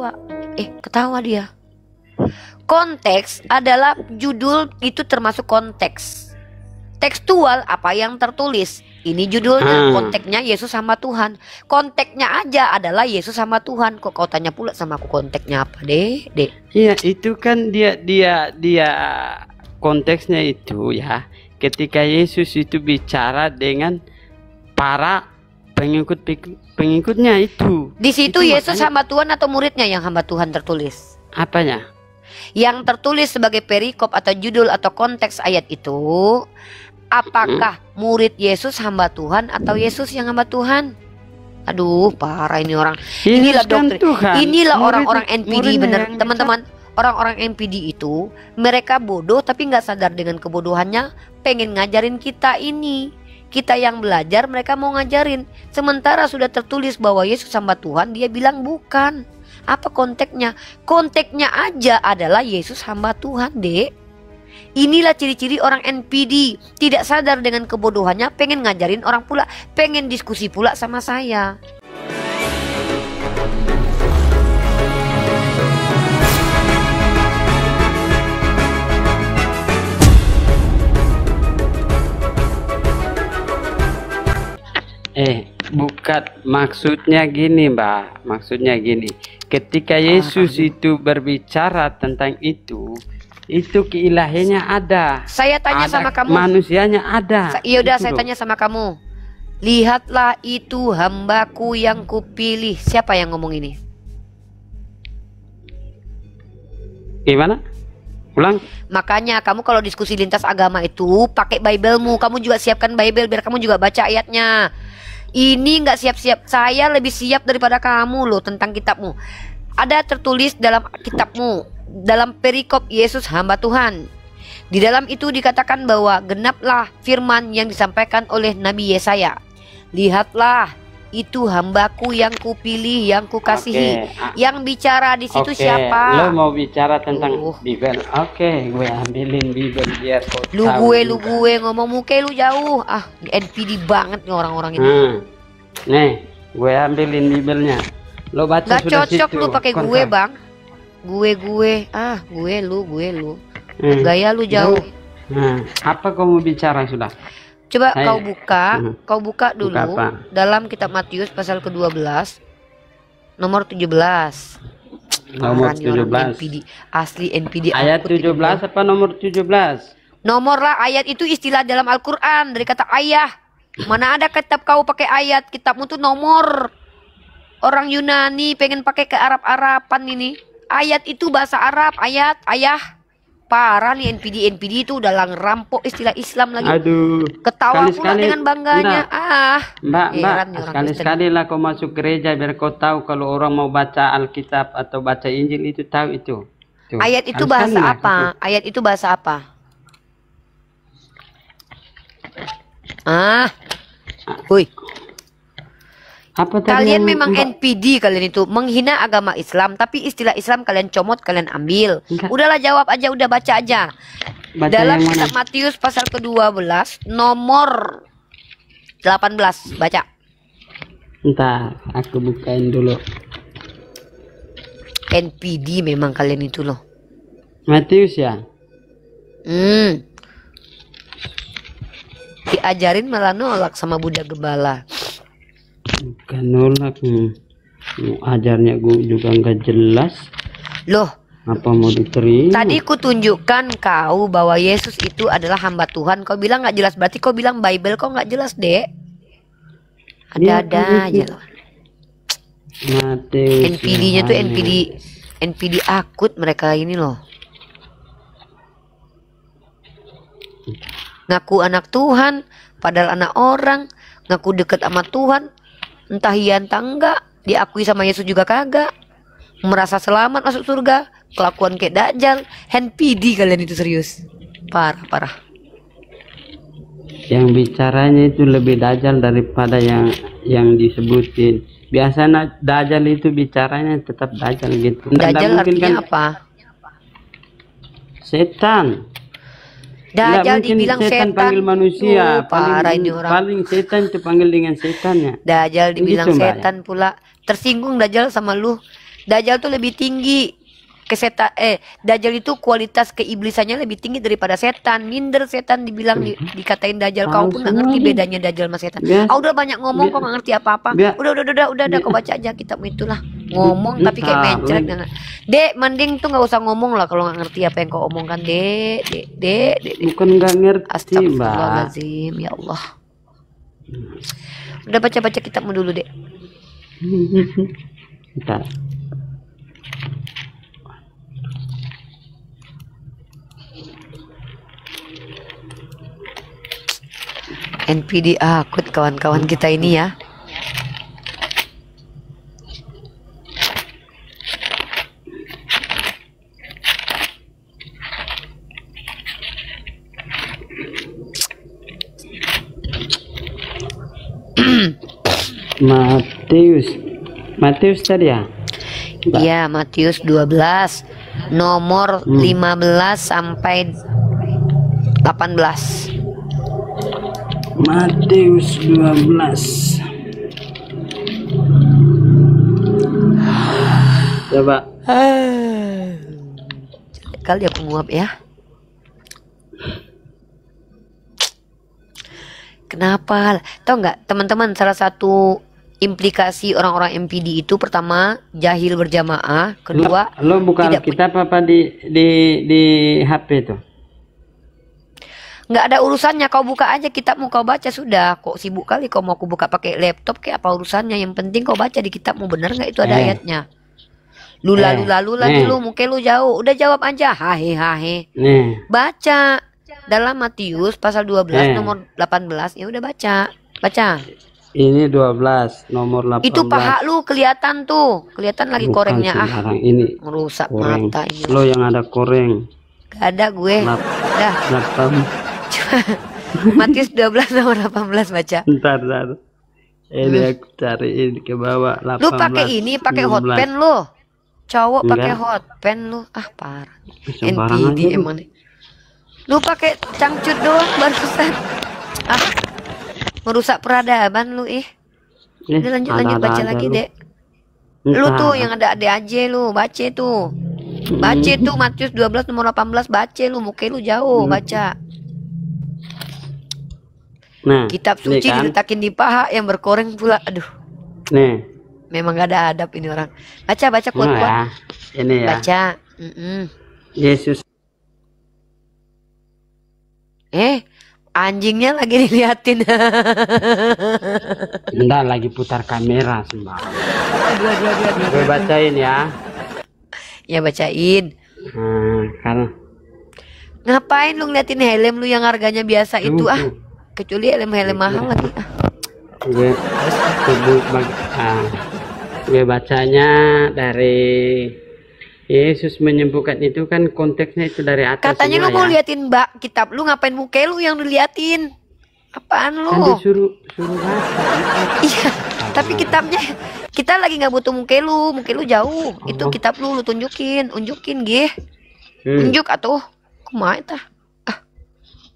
ketawa. Ketawa dia. Konteks adalah judul, itu termasuk konteks. Tekstual apa yang tertulis. Ini judulnya, konteksnya Yesus sama Tuhan. Konteksnya aja adalah Yesus sama Tuhan. Kok kau tanya pula sama aku konteksnya apa, Dek? Iya, itu kan dia konteksnya itu ya. Ketika Yesus itu bicara dengan para pengikutnya itu. Di situ itu Yesus makanya, hamba Tuhan atau muridnya yang hamba Tuhan tertulis? Apanya? Yang tertulis sebagai perikop atau judul atau konteks ayat itu, apakah murid Yesus hamba Tuhan atau Yesus yang hamba Tuhan? Aduh, parah ini orang. Inilah doktrin. Inilah orang-orang NPD, bener teman-teman. Orang-orang NPD itu mereka bodoh tapi nggak sadar dengan kebodohannya, pengen ngajarin kita ini. Kita yang belajar, mereka mau ngajarin. Sementara sudah tertulis bahwa Yesus hamba Tuhan, dia bilang bukan. Apa konteksnya? Konteksnya aja adalah Yesus hamba Tuhan, Dek. Inilah ciri-ciri orang NPD. Tidak sadar dengan kebodohannya, pengen ngajarin orang pula, pengen diskusi pula sama saya. Bukan, maksudnya gini Mbak, maksudnya gini, ketika Yesus itu berbicara tentang itu keilahiannya ada. Saya tanya ada, sama kamu, manusianya ada. Yaudah, saya tanya sama kamu, lihatlah itu hambaku yang kupilih. Siapa yang ngomong ini? Gimana? Ulang. Makanya kamu kalau diskusi lintas agama itu pakai Bible-mu. Kamu juga siapkan Bible biar kamu juga baca ayatnya. Ini nggak siap-siap. Saya lebih siap daripada kamu loh tentang kitabmu. Ada tertulis dalam kitabmu, dalam perikop Yesus hamba Tuhan. Di dalam itu dikatakan bahwa genaplah firman yang disampaikan oleh Nabi Yesaya. Lihatlah itu hambaku yang kupilih, yang kukasihi. Yang bicara di situ siapa? Lo mau bicara tentang Bible? Gue ambilin Bible biar kau tahu. Lu gue ngomong muka lu jauh. NPD banget nih orang-orang ini. Nih, gue ambilin Bible-nya. Lo baca gak sudah cocok situ. Lu pakai gue, Bang. Gue. Gue lu. Gaya lu jauh. Apa kamu bicara sudah? Coba kau buka dulu buka dalam kitab Matius pasal ke-12 nomor 17. Nomor 17. NPD, asli NPD. Ayat 17 apa nomor 17? Nomor lah, ayat itu istilah dalam Al-Quran dari kata ayah. Mana ada kitab kau pakai ayat, kitabmu tuh nomor. Orang Yunani pengen pakai ke Arab-Araban ini. Ayat itu bahasa Arab, ayat, ayah. Parah nih NPD itu udah ngerampok istilah Islam lagi. Aduh. Ketawa pula dengan bangganya. Mbak, sekali-sekali lah kau masuk gereja biar kau tahu kalau orang mau baca Alkitab atau baca Injil itu tahu itu. Tuh. Ayat itu bahasa apa? Ayat itu bahasa apa? Woi. Kalian memang NPD kalian itu, menghina agama Islam, tapi istilah Islam kalian comot, kalian ambil. Udahlah jawab aja, udah baca aja. Dalam kitab Matius pasal ke-12 nomor 18, baca. Entar, aku bukain dulu. NPD memang kalian itu loh. Matius ya? Diajarin malah nolak sama budak gembala. Bukan nolak, ajarnya gue juga nggak jelas. Loh, apa mau diterima? tadi ku tunjukkan kau bahwa Yesus itu adalah hamba Tuhan. Kau bilang nggak jelas, berarti kau bilang Bible kau nggak jelas, Dek. Ada-ada aja loh. NPD-nya tuh NPD akut mereka ini loh. Ngaku anak Tuhan, padahal anak orang. Ngaku deket sama Tuhan, entah iya entah enggak. Diakui sama Yesus juga kagak. Merasa selamat masuk surga, kelakuan kayak Dajjal. NPD kalian itu serius. Parah. Yang bicaranya itu lebih Dajjal daripada yang disebutin. Biasanya Dajjal itu bicaranya tetap Dajjal gitu. Dajjal artinya kan apa? Setan. Dajjal dibilang setan panggil manusia. Parah ini orang. Paling setan itu panggil dengan setannya. Dajjal dibilang gitu, setan pula. Tersinggung Dajjal sama lu. Dajjal tuh lebih tinggi Dajjal itu kualitas keiblisannya lebih tinggi daripada setan. Minder setan dibilang dikatain Dajjal. Kau pun nggak ngerti bedanya Dajjal sama setan. Udah banyak ngomong kok nggak ngerti apa-apa. Udah kau baca aja kitabmu itulah. Ngomong tapi kayak mencret. Dek, mending tuh nggak usah ngomong lah kalau nggak ngerti apa yang kau omongkan, Dek. Bukan nggak ngerti, Astagfirullahaladzim, ya Allah. Udah baca kitabmu dulu, Dek. Bentar. NPD akut kawan-kawan kita ini ya. Matius tadi ya? Iya, Matius 12 nomor 15 sampai 18. Matius 12. Coba. Kali aku nguap ya. Kenapa? Tahu nggak teman-teman, salah satu implikasi orang-orang MPD itu pertama jahil berjamaah, kedua lo buka Alkitab apa di HP itu? Nggak ada urusannya, kau buka aja kitabmu, kau baca sudah. Kok sibuk kali kau mau aku buka pakai laptop, kayak apa urusannya? Yang penting kau baca di kitabmu, bener nggak itu ada ayatnya? Lu lalu lu mungkin lu jauh, udah jawab aja hahe. Baca dalam Matius pasal 12 nomor 18, ya udah baca. Ini 12 nomor 18. Itu paha lu kelihatan tuh, kelihatan lagi korengnya ini merusak mata ini. Lo yang ada koreng. Gak ada gue. Dah. Matius 12 nomor 18 baca. Bentar. Ini aku cariin ke bawah. 18, lu pakai ini, pakai hot pen lu. Cowok pakai hot pen lu. Parah. NPD emang nih. Lu pakai cangcut doang barusan. Merusak peradaban lu Udah lanjut baca lagi, Dek. Lu tuh yang ada aja lu, baca tuh. Baca tuh Matius 12 nomor 18, baca lu, muka lu jauh, baca. Nah, kitab suci kan diletakin di paha yang berkoreng pula. Aduh. Nih. Memang gak ada adab ini orang. Baca kuat-kuat. Ya. Ini ya. Baca. Yesus. Anjingnya lagi diliatin. Enggak, lagi putar kamera sembarang. Aduh. Gue bacain ya. Ya bacain. Karena ngapain lu ngeliatin helm lu yang harganya biasa itu kecuali helm mahal lagi. Gue bacanya dari Yesus menyembuhkan itu kan konteksnya itu dari atas. Katanya lu mau liatin kitab lu, ngapain muka lu yang diliatin? Apaan lu? Kan disuruh baca. Iya, tapi kitabnya kita lagi nggak butuh muka lu jauh. Itu kitab lu unjukin gih. Unjuk atuh. Kumaha tah?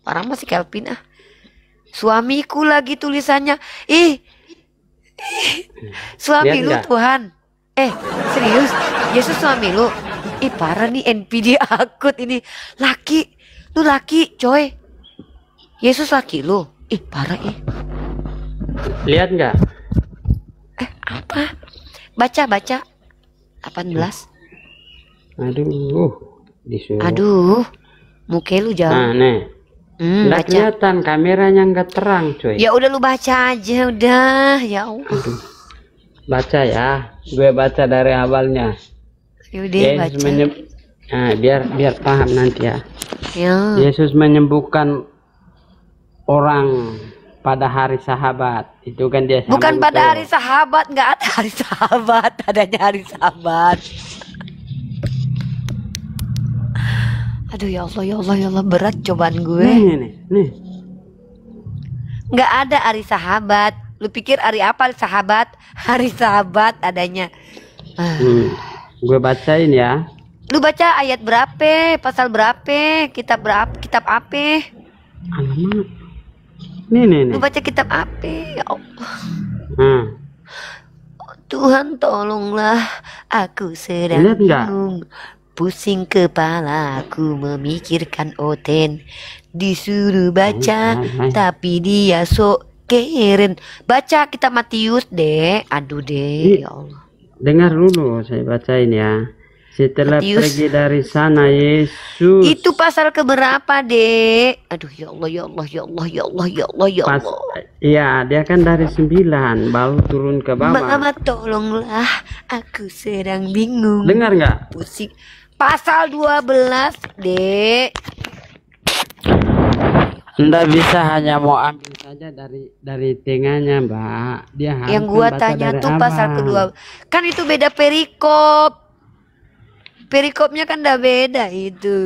Parah masih Kelvin Suamiku lagi tulisannya. Suami lu Tuhan. Serius? Yesus suami lu? Parah nih NPD akut ini. Lu laki coy. Yesus laki lu? Parah Lihat nggak? Apa? Baca 18. Aduh, muka lu jauh. Nah, nih. Nggak kelihatan, kameranya nggak terang coy. Ya udah lu baca aja udah. Ya Allah. Baca ya. Gue baca dari awalnya. Yaudah baca. Biar paham nanti ya. Yesus menyembuhkan orang pada hari Sahabat. Itu kan dia. Bukan pada hari Sahabat, nggak ada hari Sahabat, adanya hari Sabat. Aduh ya Allah, berat cobaan gue. Nih. Nggak ada hari Sahabat. Lu pikir hari apa hari Sahabat? Hari Sahabat adanya. Gue bacain ya. Lu baca ayat berapa? Pasal berapa? Kitab apa? Alamak. Nih. Lu baca kitab apa? Ya Allah. Tuhan tolonglah, aku sedang bingung. Pusing kepalaku memikirkan Oten. Disuruh baca, tapi dia sok keren. Baca kita Matius, Dek. Aduh, Dek, ya Allah. Dengar dulu, saya bacain ya. Setelah Matius. Pergi dari sana Yesus. Itu pasal keberapa, Dek? Aduh, ya Allah, ya Allah, ya Allah, ya Allah, ya Allah, ya Allah. Iya, dia kan dari 9 baru turun ke bawah. Mama tolonglah, aku sedang bingung. Dengar nggak? Pusing. Pasal 12, Dek. Nggak bisa hanya mau ambil saja dari tengahnya, Mbak. Dia harus yang gua tanya tuh pasal kedua. Kan itu beda perikop. Perikopnya kan udah beda itu.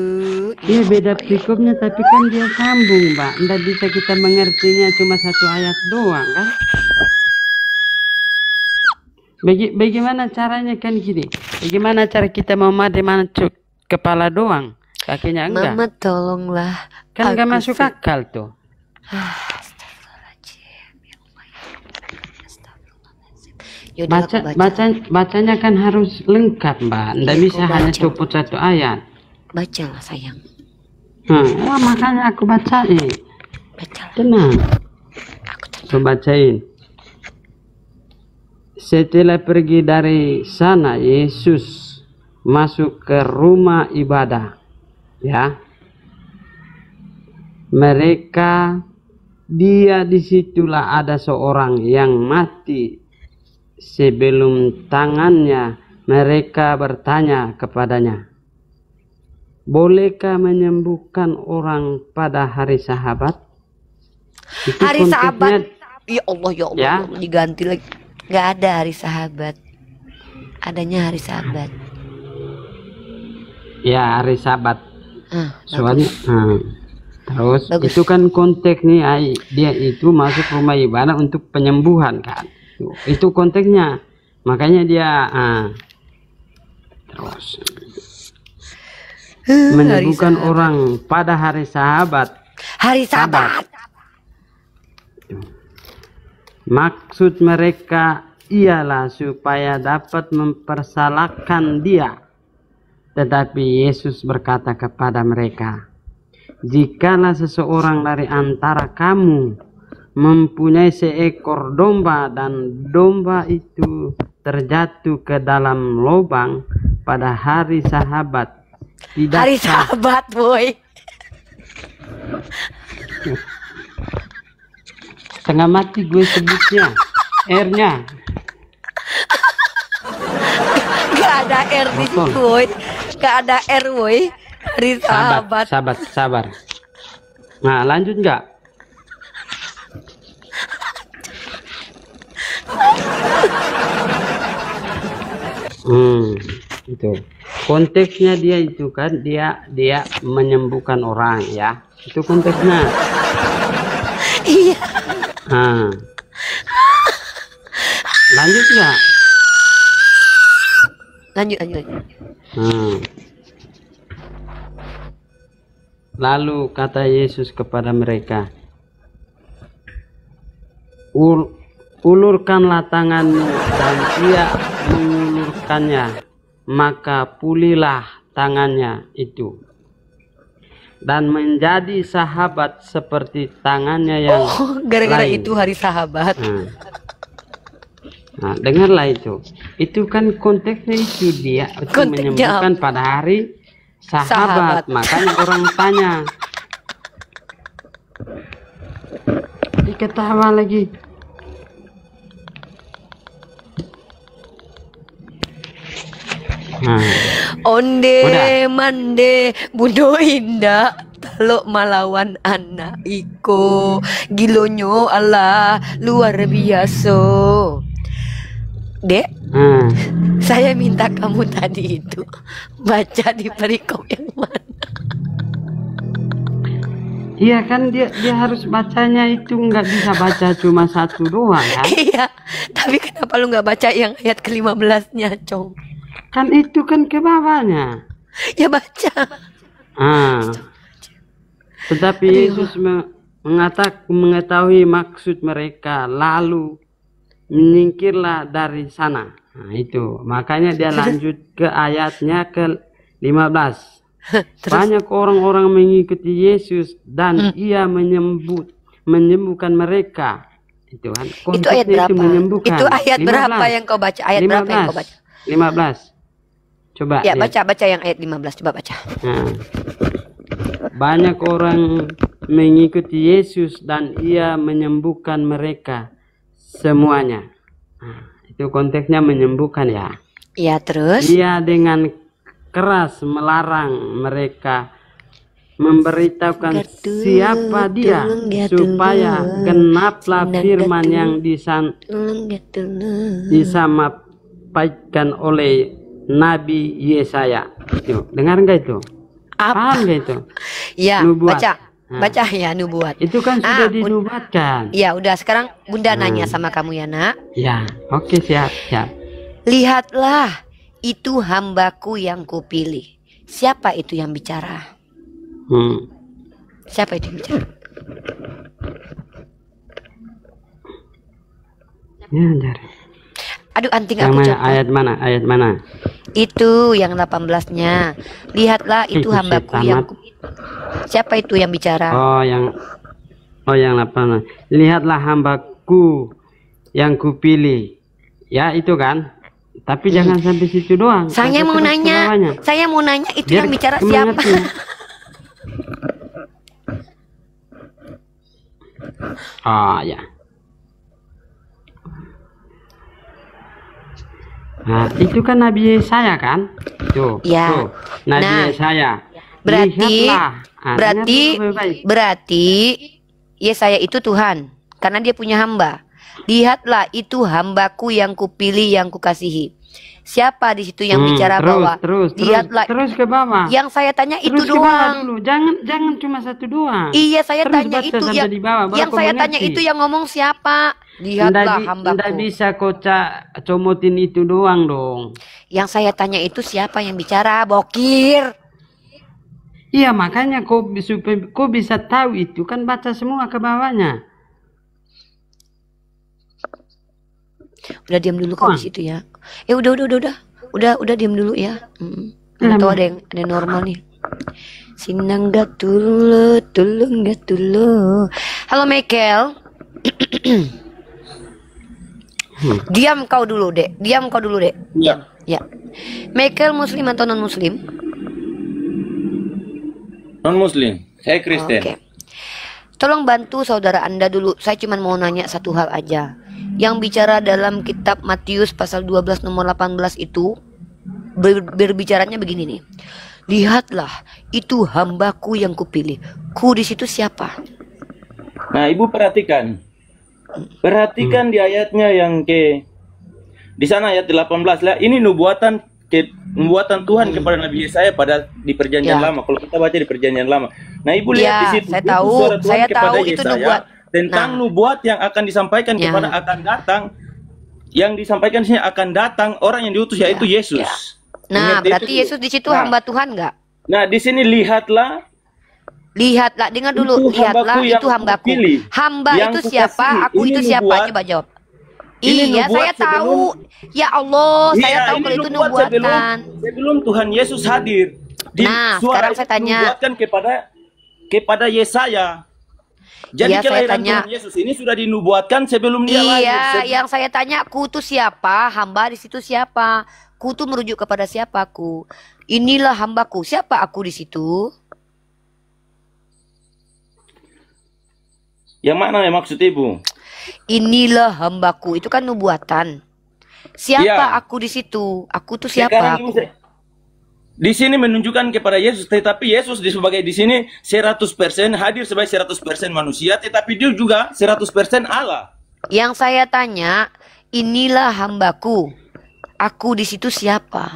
Iya beda perikopnya, tapi kan dia sambung, Mbak. Nggak bisa kita mengertinya cuma satu ayat doang, kan? Bagaimana caranya kan gini? Bagaimana cara kita mau masuk kepala doang, kakinya enggak? Mama tolonglah. Kan enggak masuk akal tuh. Bacanya kan harus lengkap, Mbak. Nggak bisa hanya copot satu ayat. Bacalah sayang. Makanya aku bacain. Bacalah. Tenang. Aku bacain. Setelah pergi dari sana, Yesus masuk ke rumah ibadah. Ya, disitulah ada seorang yang mati. Sebelum tangannya, mereka bertanya kepadanya, bolehkah menyembuhkan orang pada hari Sabat? Hari Sabat? Ya Allah, ya Allah, ya? Diganti lagi. Nggak ada hari Sabat, adanya hari Sabat. Ya, hari Sabat. Soalnya terus bagus. Itu kan konteks nih, dia itu masuk rumah ibadah untuk penyembuhan kan. Itu konteksnya, makanya dia terus menyembuhkan orang pada hari Sabat. Hari Sabat. Maksud mereka ialah supaya dapat mempersalahkan dia. Tetapi Yesus berkata kepada mereka, jikalau seseorang dari antara kamu mempunyai seekor domba dan domba itu terjatuh ke dalam lubang pada hari Sabat, hari Sabat, boy. Setengah mati gue sebutnya, R-nya. Gak ada R di situ, boy. Gak ada R, boy. Hari Sabat. Sabar. Nah, lanjut nggak? Itu konteksnya dia itu kan dia menyembuhkan orang ya, itu konteksnya. Iya. Lanjut nggak? Lanjut. Lalu kata Yesus kepada mereka, ulurkanlah tanganmu, dan ia mengulurkannya, maka pulihlah tangannya itu dan menjadi sahabat seperti tangannya yang gara-gara lain. Itu hari Sabat. Nah, dengarlah itu kan konteksnya itu dia itu menyembuhkan pada hari Sabat. Makanya orang tanya, diketawa lagi. Onde mande budo indah talok malawan anak iko gilonyo Allah luar biasa. Dek, saya minta kamu tadi itu baca di perikop yang mana? Iya kan dia harus bacanya itu, nggak bisa baca cuma satu doang kan? Iya, tapi kenapa lu nggak baca yang ayat ke-15-nya, Cong? Kan itu kan ke bawahnya. Ya baca. Tetapi Yesus mengetahui maksud mereka, lalu menyingkirlah dari sana. Nah, itu. Makanya dia lanjut ke ayatnya ke-15. Banyak orang-orang mengikuti Yesus dan ia menyembuhkan mereka. Itu kan. Itu ayat berapa? Itu ayat 15. Berapa yang kau baca? Ayat 15. Berapa yang kau baca? 15. Coba. Ya, baca yang ayat 15. Coba baca. Nah. Banyak orang mengikuti Yesus dan ia menyembuhkan mereka semuanya. Nah, itu konteksnya menyembuhkan ya. Iya, terus? Ia dengan keras melarang mereka memberitahukan siapa dia supaya genaplah firman yang disampaikan oleh Nabi Yesaya. Dengar enggak itu? Paham enggak itu? Ya, nubuat. Baca ya, nubuat. Itu kan sudah dinubuatkan. Ya, udah sekarang Bunda nanya sama kamu ya, Nak. Ya, oke, siap. Lihatlah, itu hambaku yang kupilih. Siapa itu yang bicara? Siapa itu yang bicara? Ya, cari. Aduh, anting yang aku mana, ayat mana? Itu yang 18-nya. Lihatlah, itu hambaku yang Siapa itu yang bicara? Yang 18. Lihatlah hambaku yang kupilih. Ya, itu kan. Tapi jangan sampai situ doang. Saya mau nanya itu biar yang bicara siapa? Ya. Nah, itu kan Nabi Yesaya kan? Tuh, ya. Tuh, Nabi Yesaya. Berarti Yesaya itu Tuhan, karena dia punya hamba. Lihatlah, itu hambaku yang kupilih, yang kukasihi. Siapa di situ yang bicara lihatlah, terus ke bawah. Yang saya tanya itu doang. Dulu. Jangan cuma satu doang. Iya, saya tanya itu yang saya tanya itu yang ngomong siapa? Lihatlah hambaku. Tidak bisa comotin itu doang dong. Yang saya tanya itu siapa yang bicara, Bokir? Iya, makanya kau bisa tahu itu kan, baca semua ke bawahnya. Udah diam dulu kau di situ ya. Udah diam dulu ya. Atau ada yang normal nih. Sinang gatulo, tulung gatulo. Halo Michael. Diam kau dulu dek. Ya. Ya. Michael Muslim atau non Muslim? Non Muslim. Saya Kristen. Oke. Tolong bantu saudara Anda dulu. Saya cuma mau nanya satu hal aja. Yang bicara dalam kitab Matius pasal 12 nomor 18 itu berbicaranya begini nih. Lihatlah, itu hambaku yang kupilih. Ku di situ siapa? Nah, Ibu perhatikan. Perhatikan di ayatnya yang di sana ayat 18 lah. Ini nubuatan Tuhan kepada Nabi Yesaya di Perjanjian Lama. Kalau kita baca di Perjanjian Lama. Nah, Ibu lihat di situ. Saya tahu itu nubuat. Tentang nubuat yang akan disampaikan kepada akan datang, yang disampaikan sini akan datang orang yang diutus yaitu Yesus. Nah, berarti Yesus di situ hamba Tuhan enggak? Nah, di sini lihatlah, dengar dulu, lihatlah itu hambaku. Hamba itu siapa? Aku itu siapa? Coba jawab. Iya, saya tahu. Ya Allah, saya tahu kalau itu nubuatan. Sebelum Tuhan Yesus hadir. Nah, sekarang saya tanya. Nubuatkan kepada Yesaya. Jadi kelahiran Tuhan Yesus ini sudah dinubuatkan sebelum dia lahir. Iya, yang saya tanya, ku itu siapa? Hamba di situ siapa? Ku itu merujuk kepada siapa ku? Inilah hambaku. Siapa aku di situ? Yang mana yang maksud Ibu? Inilah hambaku. Itu kan nubuatan. Siapa aku di situ? Aku tuh siapa? Di sini menunjukkan kepada Yesus, tetapi Yesus sebagai di sini 100% hadir sebagai 100% manusia, tetapi dia juga 100% Allah. Yang saya tanya, inilah hambaku. Aku di situ siapa?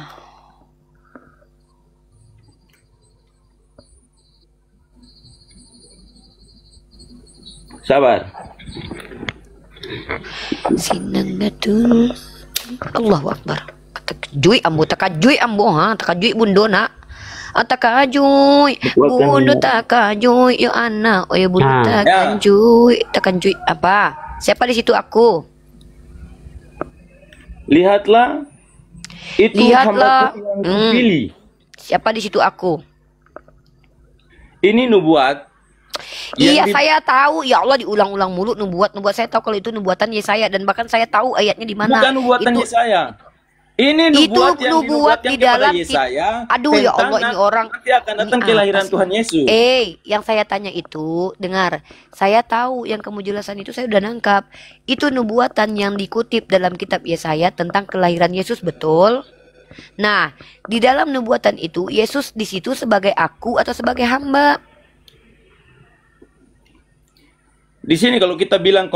Sabar. Sinanggatul. Allahu Akbar. Takajui ambo ha, takajui bundo nak. Takajui bundo takajui yo anak, oh ya bundo takajui apa? Siapa di situ aku? Lihatlah, itu Lihatlah, hambaku yang kupilih. siapa di situ aku? Ini nubuat. Iya, saya tahu. Ya Allah, diulang-ulang mulu nubuat. Saya tahu kalau itu nubuatan Yesaya, dan bahkan saya tahu ayatnya di mana. Bukan nubuatan Itu Yesaya. Ini itu nubuat yang nubuat dinubuatkan di kepada dalam Yesaya. aduh ya tentang Allah, ini orang nanti akan datang ini kelahiran apa sih? Tuhan Yesus. Yang saya tanya itu, dengar. Saya tahu yang kamu jelasan itu, saya udah nangkap. Itu nubuatan yang dikutip dalam kitab Yesaya tentang kelahiran Yesus, betul? Nah, di dalam nubuatan itu Yesus di situ sebagai aku atau sebagai hamba? Di sini kalau kita bilang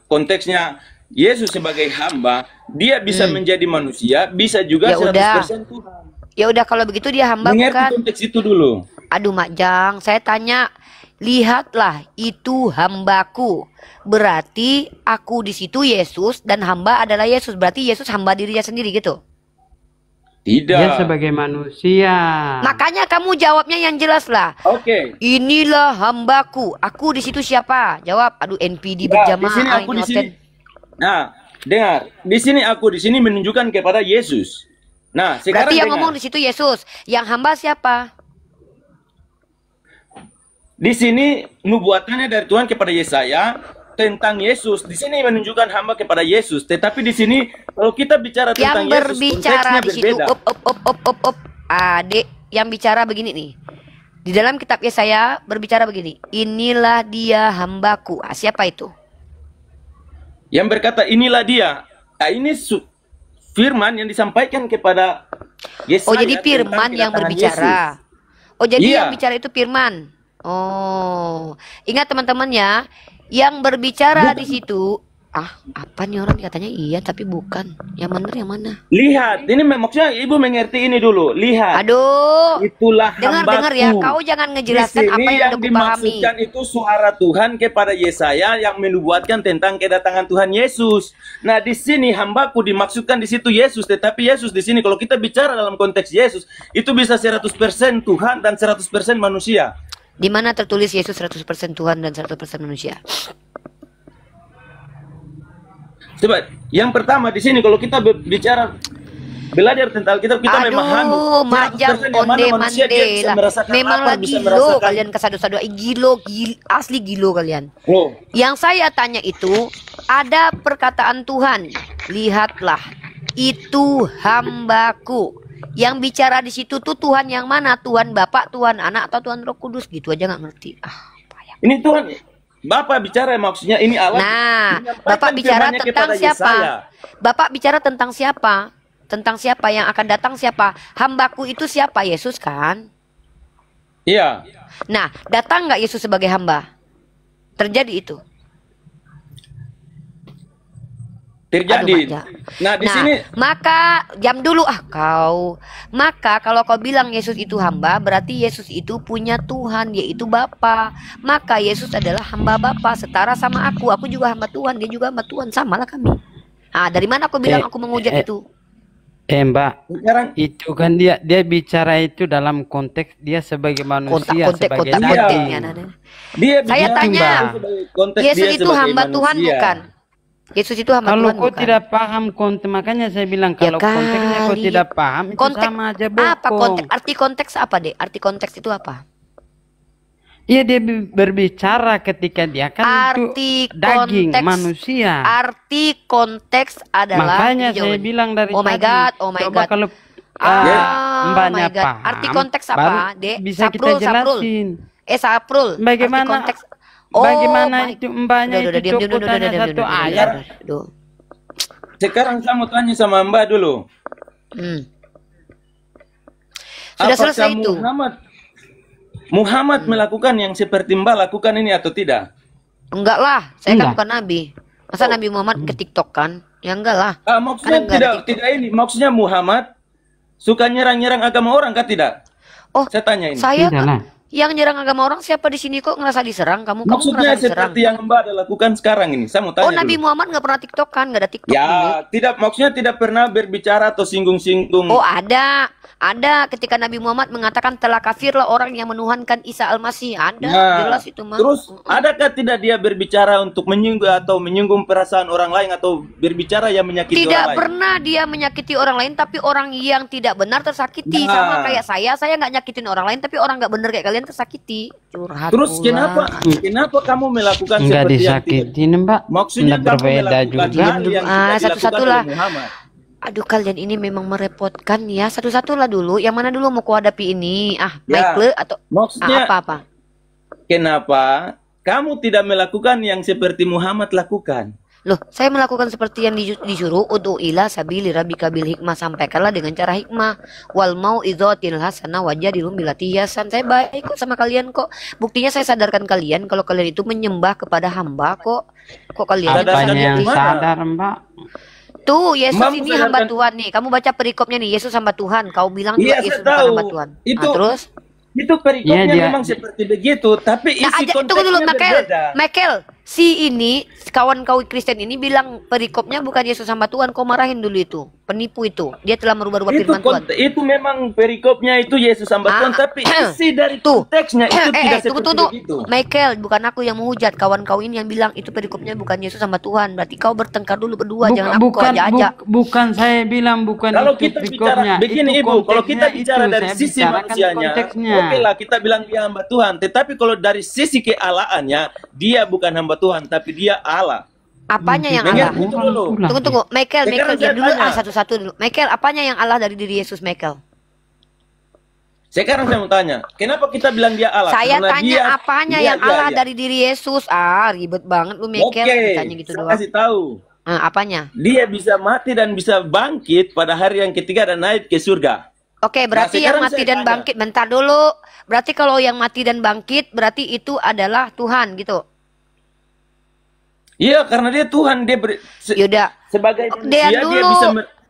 konteksnya Yesus sebagai hamba, dia bisa menjadi manusia, bisa juga Ya udah. 100% Tuhan. Ya udah, kalau begitu dia hamba Mengerti bukan? konteks itu dulu. Aduh Mak Jang, saya tanya, lihatlah itu hambaku. Berarti aku di situ Yesus dan hamba adalah Yesus. Berarti Yesus hamba dirinya sendiri gitu. Tidak. Dia sebagai manusia. Makanya kamu jawabnya yang jelas lah. Oke. Inilah hambaku. Aku di situ siapa? Jawab. Aduh, NPD Nah, di sini berjamaah aku ini di sini. hotel. Nah, dengar. Di sini aku di sini menunjukkan kepada Yesus. Nah, sekarang Berarti yang dengar. ngomong di situ Yesus. Yang hamba siapa? Di sini nubuatannya dari Tuhan kepada Yesaya tentang Yesus. Di sini menunjukkan hamba kepada Yesus. Tetapi di sini kalau kita bicara tentang Yang Yesus, berbicara konteksnya di situ. berbeda. Adik, yang bicara begini nih. Di dalam kitab Yesaya berbicara begini. Inilah dia hambaku. Ah, siapa itu? Yang berkata inilah dia. Nah, ini firman yang disampaikan kepada Yesaya. Oh, jadi tentang firman yang kedatangan berbicara. Yesus. Oh, jadi Iya. yang bicara itu firman. Oh, ingat teman-teman ya, yang berbicara di situ. Apa nih orang katanya iya tapi bukan. Yang benar yang mana? Lihat, ini maksudnya ibu mengerti ini dulu. Lihat. Aduh, Itulah dengar ya, hambaku. kau jangan Di ngejelaskan sini apa yang yang udah kupahami. dimaksudkan itu suara Tuhan kepada Yesaya yang menubuatkan tentang kedatangan Tuhan Yesus. Nah, di sini hambaku dimaksudkan di situ Yesus, tetapi Yesus di sini kalau kita bicara dalam konteks Yesus, itu bisa 100% Tuhan dan 100% manusia. Di mana tertulis Yesus 100% Tuhan dan 100% manusia? Coba, yang pertama di sini kalau kita bicara belajar tentang Alkitab, kita memahami Aduh, majang 100% yang mana onde manusia dia bisa mandela. merasakan Memang lapar, lagi bisa gilo merasakan. kalian kesadu-sadu. Gilo, asli gilo kalian. Oh, Yang saya tanya itu, ada perkataan Tuhan. Lihatlah, itu hambaku. Yang bicara di situ tuh Tuhan yang mana? Tuhan Bapa, Tuhan Anak, atau Tuhan Roh Kudus? Gitu aja nggak ngerti. Payah. ini Tuhan Bapak bicara maksudnya ini Allah. Nah, menyampaikan Bapak bicara firman-Nya tentang kepada siapa? Yesaya. Bapak bicara tentang siapa? Tentang siapa yang akan datang siapa? Hambaku itu siapa? Yesus kan? Iya. Nah, datang nggak Yesus sebagai hamba? Terjadi itu. Terjadi. Aduh, Nah, di sini maka jam dulu kau. Maka kalau kau bilang Yesus itu hamba, berarti Yesus itu punya Tuhan, yaitu Bapa. Maka Yesus adalah hamba Bapa, setara sama aku. Aku juga hamba Tuhan, dia juga hamba Tuhan, samalah kami. Dari mana aku bilang aku menghujat itu? Mbak, sekarang itu kan dia bicara itu dalam konteks dia sebagai manusia, sebagai Konteknya. dia Saya bicara tanya, sebagai konteks Yesus dia itu sebagai hamba Tuhan manusia. bukan? Yesus itu hamba Kalau Tuhan kau bukan? tidak paham konteks, makanya saya bilang kalau konteksnya kau kali. tidak paham itu Konteks sama aja bokong. apa konteks? Arti konteks apa deh? Arti konteks itu apa? Iya, dia berbicara ketika dia kan Arti itu daging konteks, manusia. Arti konteks adalah Makanya saya bilang dari Oh my tadi. God, oh my Coba God. kalau Oh mbaknya my God. paham, Arti konteks baru apa, Dek? bisa Saprul, kita jelasin. Saprul. Bagaimana- Arti konteks. bagaimana my- itu mbaknya Udah, itu diam, cukup udah, tanya diam, satu udah, ayat. udah. Sekarang saya mau tanya sama Mbak dulu. Sudah Apakah selesai itu. Muhammad melakukan yang seperti Mbak lakukan ini atau tidak? Enggak lah, saya kan Enggak. bukan nabi. Masa Nabi Muhammad ke TikTok kan? Ya enggak lah. Maksudnya Kan enggak ada tidak ini. Maksudnya Muhammad suka nyerang-nyerang agama orang kan tidak? Oh, Saya tanya ini. saya Tidak lah. yang nyerang agama orang siapa di sini kok ngerasa diserang? Kamu Maksudnya ngerasa diserang. seperti yang Mbak ada lakukan sekarang ini. Saya mau tanya Oh, Nabi dulu. Muhammad nggak pernah TikTok kan? Nggak ada TikTok dulu. Ya, tidak maksudnya tidak pernah berbicara atau singgung-singgung. Oh, ada. Ada ketika Nabi Muhammad mengatakan telah kafirlah orang yang menuhankan Isa Al-Masih. Ada, jelas itu mah. Terus adakah tidak dia berbicara untuk menyinggung perasaan orang lain atau berbicara yang menyakiti orang lain? Tidak pernah dia menyakiti orang lain, tapi orang yang tidak benar tersakiti. Sama kayak saya nggak nyakitin orang lain, tapi orang nggak benar kayak kalian tersakiti. Curhat. Terus kenapa kamu melakukan Nggak seperti yang disakitin, Mbak. maksudnya Nggak kamu berbeda melakukan juga. hal yang tidak Satu-satu dilakukan lah. oleh Muhammad? Aduh, kalian ini memang merepotkan ya. Satu-satu lah dulu. Yang mana dulu mau kuhadapi ini? Michael atau Maksudnya apa? kenapa kamu tidak melakukan yang seperti Muhammad lakukan? Loh, saya melakukan seperti yang disuruh, ud'u ila sabili rabbika bil hikmah, sampaikanlah dengan cara hikmah, wal mau'izatil hasanah wajadilhum billati hiyasan. Saya baik kok sama kalian kok. Buktinya saya sadarkan kalian kalau kalian itu menyembah kepada hamba kok. Kok kalian Apanya yang sadar, Mbak? Tuh, Yesus Mampu ini hamba sadarkan. Tuhan nih. Kamu baca perikopnya nih, Yesus hamba Tuhan. Kau bilang Iya, juga Yesus saya tahu. bukan hamba Tuhan. Itu Terus? Itu perikopnya Iya, dia- memang seperti begitu, tapi isi Tunggu dulu, konteksnya berbeda. Michael. Si ini, kawan kau Kristen ini bilang perikopnya bukan Yesus hamba Tuhan. Kau marahin dulu itu. Penipu itu. Dia telah merubah-rubah firman Tuhan. Itu memang perikopnya itu Yesus hamba Tuhan, tapi isi dari Tuh. konteksnya itu tidak seperti tunggu. begitu. Michael, bukan aku yang menghujat. Kawan kau ini yang bilang itu perikopnya bukan Yesus hamba Tuhan. Berarti kau bertengkar dulu berdua. Jangan aku kau aja. Bukan saya bilang bukan Kalau itu kita perikopnya. bicara begini Itu Ibu, kalau kita konteksnya bicara itu, dari saya sisi bicarakan manusianya, konteksnya. oke lah kita bilang dia hamba Tuhan. Tetapi kalau dari sisi kealahannya, dia bukan hamba Tuhan, tapi dia Allah. Apanya yang Dengar Allah? itu dulu. Tunggu. Michael, Sekarang diam saya dulu tanya. satu-satu dulu. Michael, apanya yang Allah dari diri Yesus, Michael? Sekarang saya mau tanya, kenapa kita bilang dia Allah? Saya Karena tanya apanya yang Allah dia. dari diri Yesus. Ribet banget lu, Michael. Oke, Tanya gitu saya doang. kasih tahu. Apanya? Dia bisa mati dan bisa bangkit pada hari yang ketiga dan naik ke surga. Oke, berarti yang sekarang mati saya dan tanya. bangkit. Bentar dulu. Berarti kalau yang mati dan bangkit, berarti itu adalah Tuhan gitu. Iya, karena dia Tuhan, dia Yaudah. sebagai Diam manusia dia dulu. bisa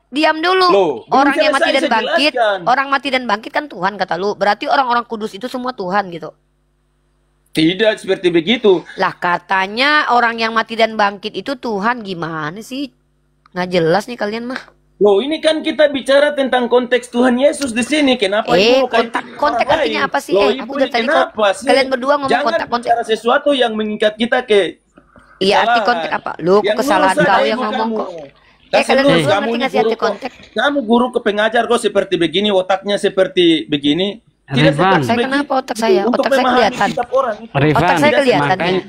Diam dulu. Loh, belum Orang yang mati selesai, dan saya bangkit, jelaskan. orang mati dan bangkit kan Tuhan kata lu. Berarti orang-orang kudus itu semua Tuhan gitu. tidak seperti begitu. Lah katanya orang yang mati dan bangkit itu Tuhan, gimana sih? Nggak jelas nih kalian mah. Loh, ini kan kita bicara tentang konteks Tuhan Yesus di sini. Kenapa Ibu kaitkan kontak orang artinya lain? apa sih? Loh, Aku Ibu dari ini tadi kenapa sih? kalian berdua ngomong Jangan kontak. bicara sesuatu yang mengikat kita ke Iya, arti kesalahan. kontak apa? Lu Yang kesalahan lurus kau saja yang Ibu ngomong kamu. kok. Kasih Kalian lurus, berdua kamu ngerti ini nggak sih arti guru kok. kontak? Kamu guru ke pengajar kok seperti begini, otaknya seperti begini. Tidak Rifan. seperti Saya begitu. kenapa otak saya? Untuk Otak saya memahami kelihatan. kitab orang itu. Rifan, Otak saya kelihatan makanya, nih.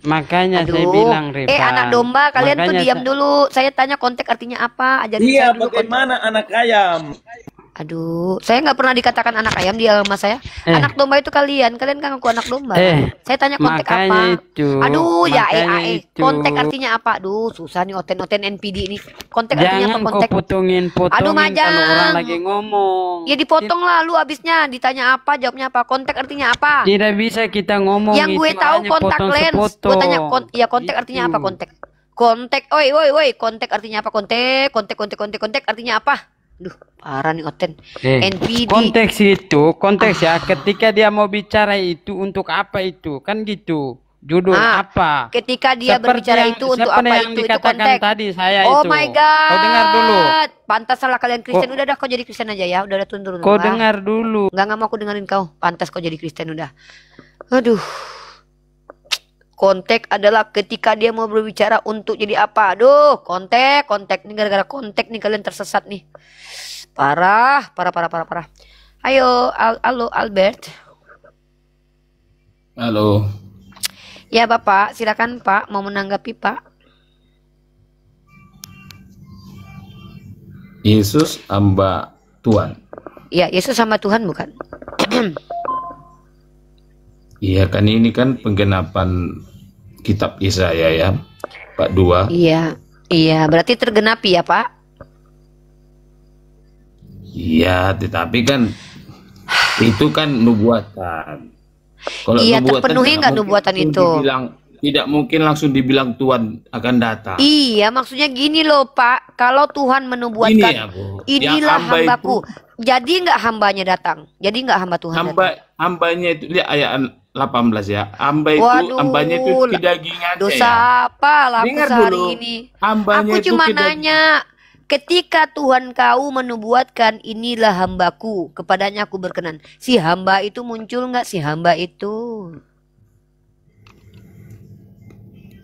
makanya saya Aduh. bilang Rifan. Anak domba, kalian tuh Makanya diam dulu. Saya tanya kontak artinya apa? Ajarin Iya, saya dulu kontak. bagaimana anak ayam? Aduh, saya nggak pernah dikatakan anak ayam di agama saya. Anak domba itu kalian kan ngaku anak domba. Saya tanya kontak makanya apa? itu, Aduh, makanya itu. kontak artinya apa? Aduh, susah nih oten-oten NPD ini. Kontak artinya Jangan apa kau kontak? potongin Aduh, kalau Majang. orang lagi ngomong. Ya dipotong lah lu abisnya. Ditanya apa, jawabnya apa? Kontak artinya apa? Tidak bisa kita ngomong. Yang gue itu tahu hanya kontak potong lens. sepotong. Gue tanya kontak artinya apa kontak? Kontak, woi, kontak artinya apa kontak artinya apa? Duh, parah nih Oten. NPD. Konteks ya, ketika dia mau bicara itu untuk apa itu? Kan gitu. Judul apa? Ketika dia Seperti berbicara yang- itu untuk seperti apa yang itu dikatakan konteks. tadi saya Oh itu. my god. Kau dengar dulu. Pantas salah kalian Kristen. Udah kau jadi Kristen aja ya. Udah turun. Kau dengar dulu. Enggak mau aku dengerin kau. Pantas kau jadi Kristen udah. Aduh. Kontek adalah ketika dia mau berbicara untuk jadi apa. Aduh, kontek. Ini gara-gara kontek nih kalian tersesat nih. Parah. Ayo, halo Albert. Halo. Ya Bapak, silakan Pak, mau menanggapi Pak. Yesus hamba Tuhan. Ya, Yesus sama Tuhan bukan? Iya kan ini kan penggenapan kitab Yesaya ya, Pak 2. Iya, berarti tergenapi ya Pak? Iya, tetapi kan itu kan nubuatan. Kalau Iya, nubuatan terpenuhi tidak nggak mungkin nubuatan langsung itu? tidak mungkin langsung dibilang Tuhan akan datang. Iya, maksudnya gini loh Pak, kalau Tuhan Ini menubuatkan, ya, Bu. inilah Yang hamba hambaku. Jadi nggak hambanya datang? Jadi nggak hamba Tuhan datang? Hambanya itu lihat ayat 18 ya. Waduh, Hambanya itu kedagingan dosa ya. apa laku Dengar sehari dulu. ini? Hambanya Aku itu cuma kedagingan. nanya, ketika Tuhan kau menubuatkan inilah hambaku, kepadanya aku berkenan. Si hamba itu muncul nggak si hamba itu?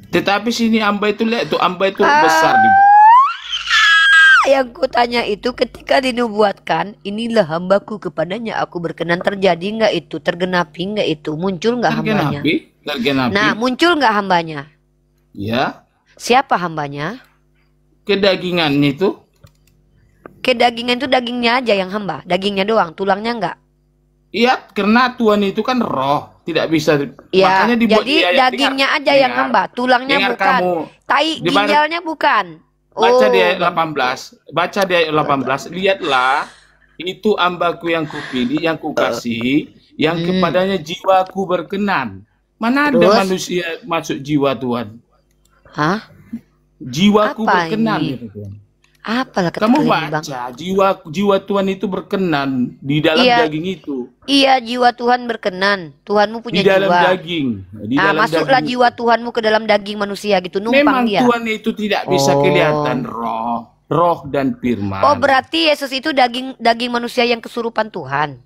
Tetapi sini hamba itu lihat tuh, hamba itu besar. Yang ku tanya itu ketika dinubuatkan inilah hambaku, kepadanya aku berkenan, terjadi nggak itu? Tergenapi nggak itu? Muncul nggak hambanya? Tergenapi. Nah, muncul nggak hambanya? Ya. Siapa hambanya? Kedagingannya itu. Kedagingan itu dagingnya aja yang hamba, dagingnya doang, tulangnya nggak? Iya, karena Tuhan itu kan roh, tidak bisa. Ya, Makanya dibuat jadi dagingnya aja yang hamba, tulangnya bukan, tai ginjalnya bukan. Baca di ayat 18, baca di ayat 18, lihatlah, itu hambaku yang kupilih, yang kukasihi, yang kepadanya jiwaku berkenan. Mana ada manusia masuk jiwa Tuhan? Hah? Jiwaku Apa berkenan. ini? Gitu, Tuhan. Apalah Kamu bang? baca, jiwa Tuhan itu berkenan di dalam daging itu. Iya, jiwa Tuhan berkenan. Tuhanmu punya di dalam jiwa. Daging. Di Nah, dalam masuklah daging. jiwa Tuhanmu ke dalam daging manusia gitu, numpang Memang dia. Tuhan itu tidak bisa kelihatan roh dan firman. Oh, berarti Yesus itu daging manusia yang kesurupan Tuhan.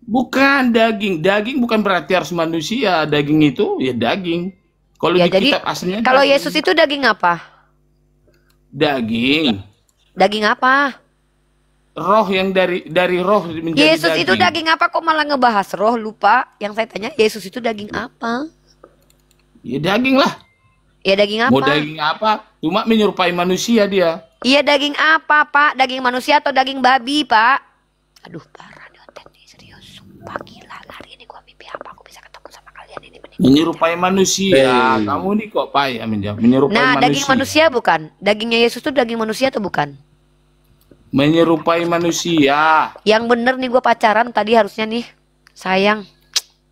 Bukan daging. Daging bukan berarti harus manusia. Daging itu ya daging. Kalau Ya, di jadi kitab aslinya kalau daging. Yesus itu daging apa? Daging. Daging apa? Roh yang dari roh menjadi Yesus daging. itu daging apa? Kok malah ngebahas roh? Lupa. Yang saya tanya, Yesus itu daging apa? Ya daging lah. Ya daging apa? Mau daging apa? Cuma menyerupai manusia dia. Iya daging apa, Pak? Daging manusia atau daging babi, Pak? Aduh, parah nih otak nih, serius. Sumpah gila, hari ini gua mimpi apa? Aku bisa ketemu sama kalian ini. Menyerupai manusia. Kamu nih kok payah menyerupai Nah, manusia. daging manusia bukan? Dagingnya Yesus tuh daging manusia atau bukan? Menyerupai manusia. Yang bener nih gua pacaran tadi harusnya nih. Sayang.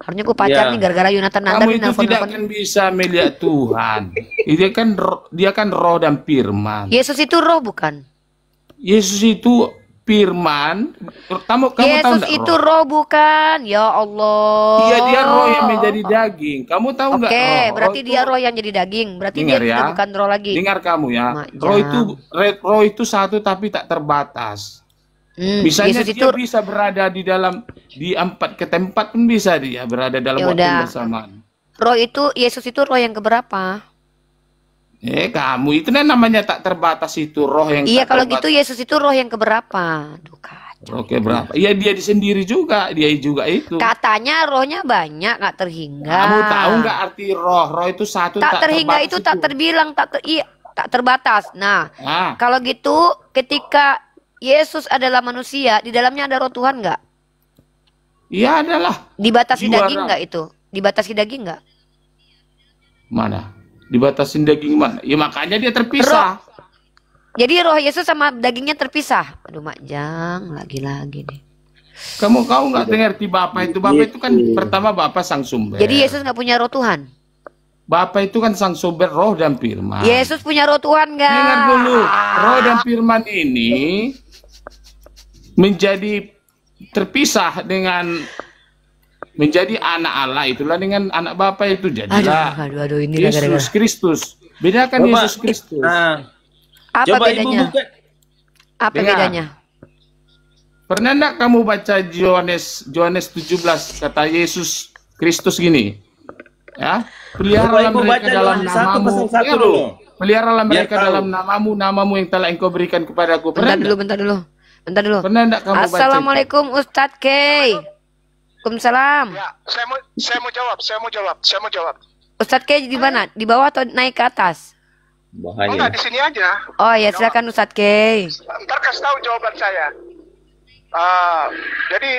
Harusnya gua pacar nih gara-gara Yonatan Nandar Kamu nih itu nelfon. tidak akan bisa melihat Tuhan. Dia kan roh dan firman. Yesus itu roh bukan? Yesus itu firman. Kamu tahu Yesus enggak itu roh bukan? Ya Allah. Iya, dia roh yang menjadi daging. Kamu tahu enggak? Oke, berarti Roh dia itu- roh yang jadi daging. Berarti Dengar dia ya. sudah bukan roh lagi. Dengar kamu ya. Mak Roh itu satu tapi tak terbatas. Misalnya Yesus dia itu bisa berada di dalam di empat ke tempat pun bisa dia berada dalam Ya waktu udah. yang bersamaan. roh itu Yesus itu roh yang keberapa? Kamu itu namanya tak terbatas itu roh yang Iya, tak kalau terbatas. gitu Yesus itu roh yang keberapa? Aduh, kacau. Oke, berapa? Iya, dia sendiri juga, dia juga itu. Katanya rohnya banyak, nggak terhingga. Kamu tahu nggak arti roh? Roh itu satu Tak terhingga terbatas itu tak terbilang, tak terbatas. Nah, Ah, kalau gitu ketika Yesus adalah manusia, di dalamnya ada roh Tuhan nggak? iya adalah. Dibatasi Jiwa daging roh. nggak itu? Dibatasi daging nggak? Mana? Dibatasin daging mana? Ya makanya dia terpisah. Jadi roh Yesus sama dagingnya terpisah. Aduh, Makjang, lagi-lagi nih. Kamu nggak ngerti Bapa itu? Bapa itu kan pertama Bapa sang sumber. Jadi Yesus nggak punya roh Tuhan. Bapa itu kan sang sumber roh dan firman. Yesus punya roh Tuhan nggak? Dengar dulu, roh dan firman ini menjadi terpisah dengan menjadi anak Allah, itulah dengan anak Bapa itu jadilah Aduh, ini Yesus Kristus. Bedakan Coba, Yesus Kristus. Apa coba Ibu bedanya? buka. Apa Dengar. bedanya? Pernah enggak kamu baca Yohanes 17 kata Yesus Kristus gini? Ya, peliharalah Coba Ibu mereka baca dalam Yohanes 1 namamu. pasal 1 Dengar dulu. Peliharalah Biar mereka tahu. dalam namamu yang telah engkau berikan kepadaku. Bentar Pernah dulu, bentar dulu. Bentar dulu. Pernah enggak kamu baca? Assalamualaikum Ustadz Kay. Waalaikumsalam. Ya, saya mau jawab. Ustadz Kay di mana? Di bawah atau naik ke atas? Bahaya. Enggak, di sini aja. Oh ya, silakan Ustadz Kay. Ntar kasih tahu jawaban saya. Jadi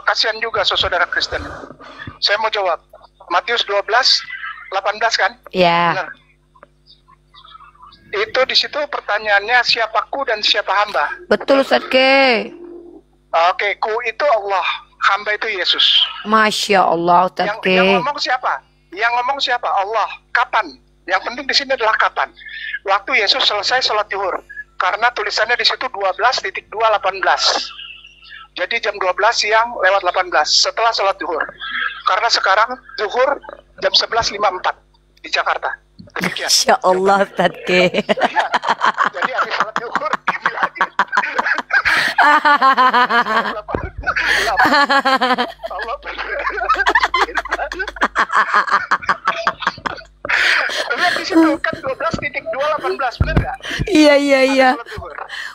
kasihan juga saudara Kristen. Saya mau jawab. Matius 12:18 kan? Ya. Benar. Itu di situ pertanyaannya siapaku dan siapa hamba. Betul Ustadz Kay. Oke, ku itu Allah, hamba itu Yesus. Masya Allah Ustadz Yang Kay. ngomong siapa? Yang ngomong siapa? Allah. Kapan? Yang penting di sini adalah kapan. Waktu Yesus selesai sholat zuhur. Karena tulisannya di situ 12:2:18. Jadi jam 12 siang lewat 18 setelah sholat zuhur. Karena sekarang zuhur jam 11:54 di Jakarta. Demikian. Masya Allah Ustadz Kay. Ya, jadi habis sholat zuhur ini lagi. Allah lihat di situ kan 12.218 benar nggak? Iya.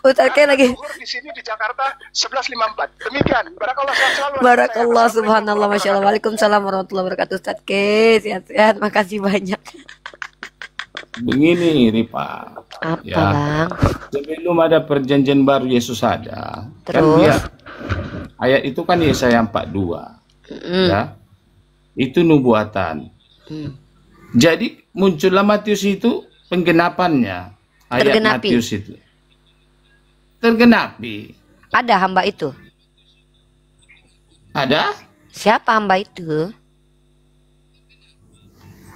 Ustaz kayak lagi. Di sini di Jakarta 11.54. Demikian. Barakallah sehat selalu. Barakallah, subhanallah, masya Allah. Waalaikumsalam warahmatullahi wabarakatuh. Ustaz ke sehat-sehat. Makasih banyak. Begini Ripa. Apa ya, bang? sebelum ada perjanjian baru Yesus ada. Kan Terus? dia, ayat itu kan Yesaya 42. Ya. Itu nubuatan. Jadi muncullah Matius itu penggenapannya. Ayat Tergenapi. Matius itu. Tergenapi. Ada hamba itu? Ada? Siapa hamba itu?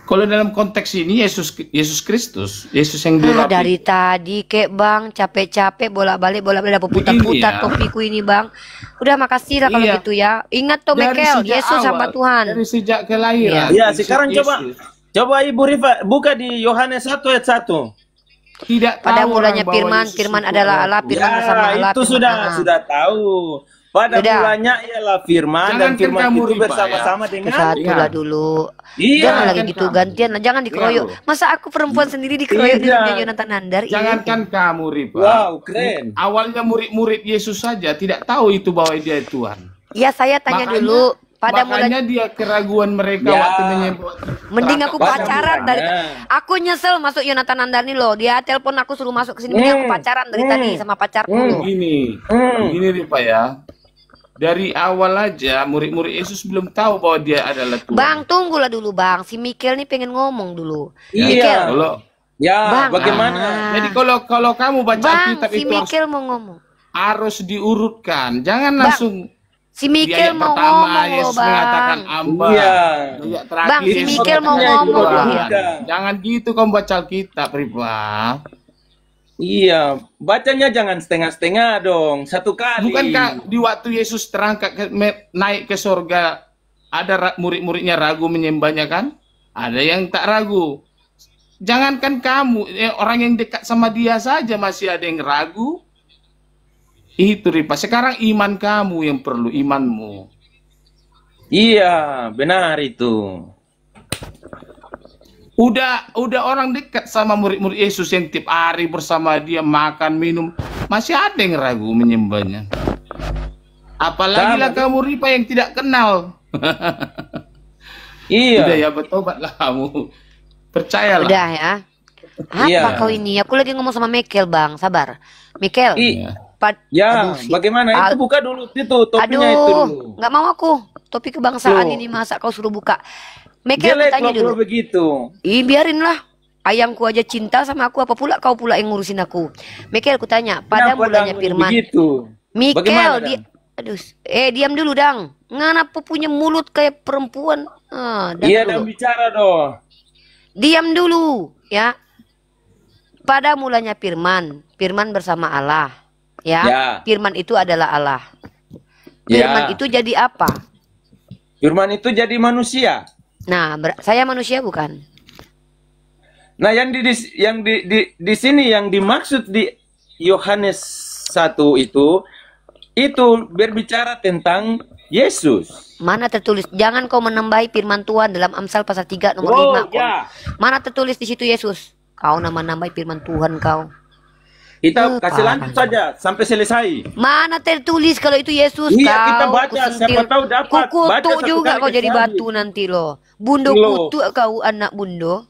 Kalau dalam konteks ini Yesus Kristus, Yesus yang dirapi. Dari tadi kek bang, capek-capek bolak-balik putar-putar Begini ya. topiku ini bang. Udah makasih lah kalau Iya. gitu ya. Ingat tuh Dari Mekel, sejak Yesus awal, hamba Tuhan. Dari sejak kelahiran. Ya, sekarang Yesus. coba Ibu Rifa buka di Yohanes 1 ayat 1. Tidak Pada tahu mulanya orang bahwa firman, Yesus firman itu adalah Allah, Tuhan. firman bersama Allah. Itu firman sudah tahu. Pada Sudah. mulanya ialah firman dan Jangankan firman kamu itu riba, bersama-sama Itu dengan satu lah Iya. dulu. Iya, Jangan lagi kan gitu kamu. gantian, jangan dikeroyok. Iya, Masa aku perempuan sendiri dikeroyok di Iya. dunia Yonatan Nandar? Iya. Jangankan kamu Ripa. Wow, keren. Awalnya murid-murid Yesus saja tidak tahu itu bahwa dia Tuhan. Ya saya tanya Makanya- dulu. Pada mulanya Makanya dia keraguan mereka Ya. waktu menyebut. mending aku Pada pacaran dari mulanya. aku nyesel masuk Yonatan Nandar nih loh. Dia telepon aku suruh masuk ke sini. Mending aku pacaran dari tadi sama pacarku loh. Begini Ripa ya. Dari awal aja murid-murid Yesus belum tahu bahwa dia adalah Tuhan. Bang, tunggulah dulu bang. Si Mikel nih pengen ngomong dulu. Iya. Mikel. Kalau Ya, Bang, bagaimana? jadi kalau kamu baca Bang, Alkitab si itu Mikel mau ngomong. harus diurutkan. Jangan Bang, langsung Si di Mikel ayat mau pertama ngomong loh Yesus mengatakan bang. amba. Iya. Di ayat terakhir Bang, si Yesus Mikel mau mengatakan ngomong Tuhan. loh. Iya. Jangan gitu kamu baca Alkitab Ripa. Iya, bacanya jangan setengah-setengah dong, satu kali. Bukankah di waktu Yesus terangkat naik ke sorga ada murid-muridnya ragu menyembahnya kan? Ada yang tak ragu. Jangankan kamu, orang yang dekat sama dia saja masih ada yang ragu. Itu Ripa. Sekarang iman kamu yang perlu, imanmu. Iya, benar itu. Udah orang dekat sama murid-murid Yesus yang tiap hari bersama dia makan minum, masih ada yang ragu menyembahnya. Apalagi lah kamu Ripa yang tidak kenal. Iya. Udah ya bertobatlah kamu. Percayalah. Udah ya. Apa Iya. kau ini? Aku lagi ngomong sama Mikel bang. Sabar. Mikel. Iya. Aduh, Ya, sih. bagaimana itu buka dulu itu topinya itu Aduh, dulu. nggak mau aku. Topik kebangsaan Loh. ini masa kau suruh buka. Mikel, aku Jelek tanya kalau dulu. begitu. Ih, biarinlah. Ayangku aja cinta sama aku, apa pula kau pula yang ngurusin aku. Mikel, aku tanya. Pada Kenapa mulanya Dang firman. begitu? Mikel, Bagaimana, dia, Dang? aduh, diam dulu dang. Ngapa punya mulut kayak perempuan? Dang Iya, dulu. dan bicara dong. Diam dulu, ya. Pada mulanya firman, firman bersama Allah, ya. Ya. Firman itu adalah Allah. Ya. Firman itu jadi apa? Firman itu jadi manusia. Nah, saya manusia bukan? Nah, yang di sini yang dimaksud di Yohanes 1 itu berbicara tentang Yesus. Mana tertulis? Jangan kau menambahi firman Tuhan dalam Amsal pasal 3 nomor 5. Ya. Mana tertulis di situ Yesus? Kau nama-nambahi firman Tuhan kau. Kita kasih parah. lanjut saja sampai selesai. Mana tertulis kalau itu Yesus? Iya, kau, kita baca, kusentil. siapa tahu dapat. Baca Kukutuk satu juga kali kau kasih jadi habis. batu nanti loh. Bundo Loh. kutuk kau anak bundo.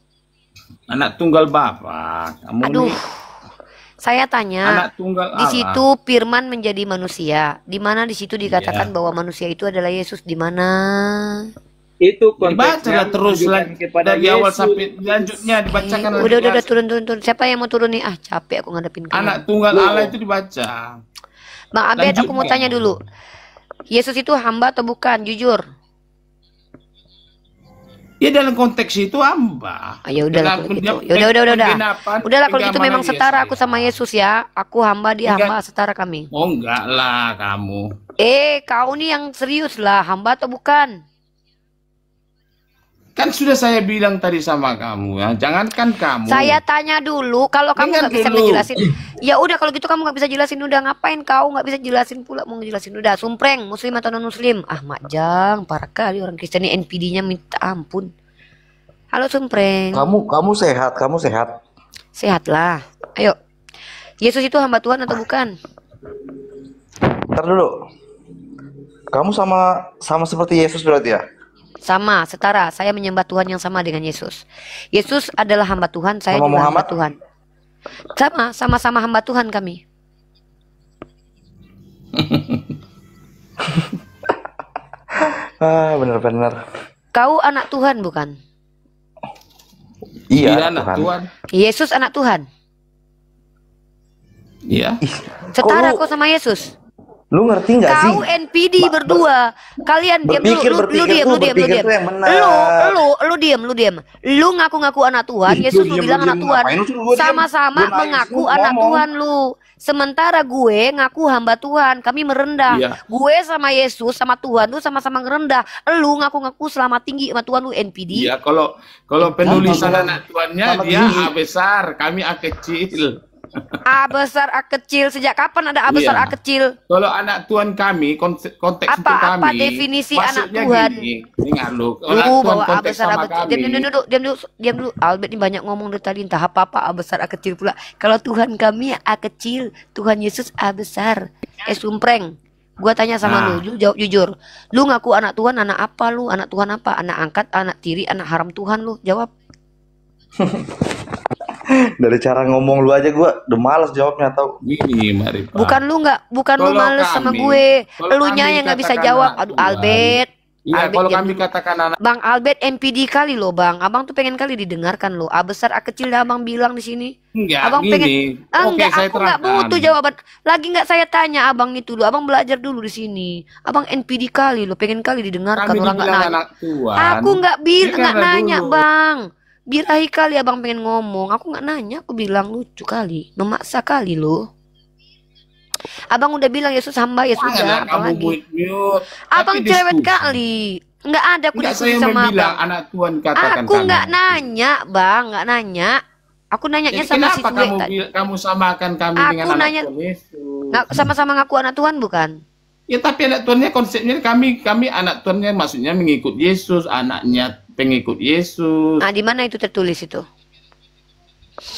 Anak tunggal Bapak. Kamu Aduh. nih Saya tanya, anak tunggal di Allah. situ firman menjadi manusia. Di mana di situ dikatakan Iya. bahwa manusia itu adalah Yesus? Di mana? Itu Dibacalah konteksnya terus menunjukkan kepada dari awal Yesus. sampai selanjutnya dibacakan. Udah turun. Siapa yang mau turun nih? Capek aku ngadepin kamu. Anak tunggal Loh. Allah itu dibaca. Bang Abed, aku mau Lanjutkan. tanya dulu. Yesus itu hamba atau bukan? Jujur. Ya dalam konteks itu hamba. Ya udahlah Dalam kalau gitu. pendia- Udah. penggenapan- Udahlah kalau gitu pengamanan memang setara Yesaya. aku sama Yesus ya. Aku hamba, dia Enggak. hamba, setara kami. Oh enggak lah kamu. Kau nih yang serius lah, hamba atau bukan? Kan sudah saya bilang tadi sama kamu ya, jangankan kamu. Saya tanya dulu, kalau kamu Dengar nggak bisa dulu. ngejelasin, ya udah kalau gitu kamu nggak bisa jelasin, udah ngapain kau nggak bisa jelasin pula, mau ngejelasin udah sumpreng muslim atau non muslim. Ah Majang, parah kali orang Kristen ini, NPD-nya minta ampun. Halo sumpreng. Kamu sehat, kamu sehat. Sehatlah. Ayo. Yesus itu hamba Tuhan atau bukan? Ntar dulu. Kamu sama seperti Yesus berarti ya? Sama, setara. Saya menyembah Tuhan yang sama dengan Yesus. Yesus adalah hamba Tuhan, saya Sama juga hamba Muhammad? Tuhan. Sama-sama hamba Tuhan kami. Bener-bener. Kau anak Tuhan bukan? Iya, anak Tuhan. Tuhan. Yesus anak Tuhan. Iya. Setara lu- kau sama Yesus. Lu ngerti nggak sih? Kau NPD berdua. Kalian diam dulu, lu diam. berpikir tuh yang benar. Lu diam. Lu ngaku-ngaku anak Tuhan, Yesus lu bilang anak Tuhan. Ngapain lu suruh gua diam? Sama-sama Gua nangis, mengaku lu anak ngomong. Tuhan lu. Sementara gue ngaku hamba Tuhan, kami merendah. Iya. Gue sama Yesus sama Tuhan tuh sama-sama ngerendah. Lu ngaku-ngaku selamat tinggi sama Tuhan lu NPD. Iya, kalau penulisan sama- anak tuannya sama dia tinggi. A besar, kami A kecil. A besar A kecil, sejak kapan ada A besar Iya. A kecil? Kalau anak tuan kami konteks untuk Apa kami. definisi anak maksudnya Tuhan? Gini, dengar lu. Lu Anak tuan bawa A konteks besar A sama kecil. kami. Diam dulu. Albert ini banyak ngomong dari tadi, entah apa A besar A kecil pula. Kalau Tuhan kami A kecil, Tuhan Yesus A besar. Sumpreng. Gua tanya sama Nah. lu jawab jujur. Lu ngaku anak Tuhan, anak apa lu? Anak Tuhan apa? Anak angkat, anak tiri, anak haram Tuhan lu? Jawab. Dari cara ngomong lu aja gua udah males jawabnya tau. Gini, mari Pak. Bukan lu Kalau males sama kami- gue. kalau Elunya kami yang nggak bisa katakan jawab. anak Aduh Tuhan. Albert. Iya, Albert, kalau diam kami dulu. katakan anak Bang Albert NPD kali loh bang. Abang tuh pengen kali didengarkan loh. A besar A kecil dah abang bilang di sini. enggak, Abang gini. pengen. Oke, Enggak, saya aku nggak terangkan. butuh jawaban. Lagi nggak saya tanya abang itu dulu. Abang belajar dulu di sini. Abang NPD kali loh. Pengen kali didengarkan Kami orang nggak dibilang nanya. anak Tuhan. Aku nggak nggak Dengar nanya dulu. bang. Birahi kali abang pengen ngomong. Aku nggak nanya. Aku bilang lucu kali. Memaksa kali loh. Abang udah bilang Yesus hamba ya sudah. Janganlah kamu Apalagi. mute. Abang Tapi cerewet diskusi. kali. Nggak ada aku Enggak, diskusi saya sama bilang abang. anak Tuhan katakan Aku kami. nggak nanya bang, nggak nanya. Aku nanyanya Jadi sama si kenapa Sue tadi. kamu samakan kami Aku dengan anak nanya- Tuhan Yesus? Nggak, sama-sama ngaku anak Tuhan bukan? Ya tapi anak Tuhannya konsepnya kami anak Tuhannya maksudnya mengikut Yesus, anaknya pengikut Yesus. Nah di mana itu tertulis itu?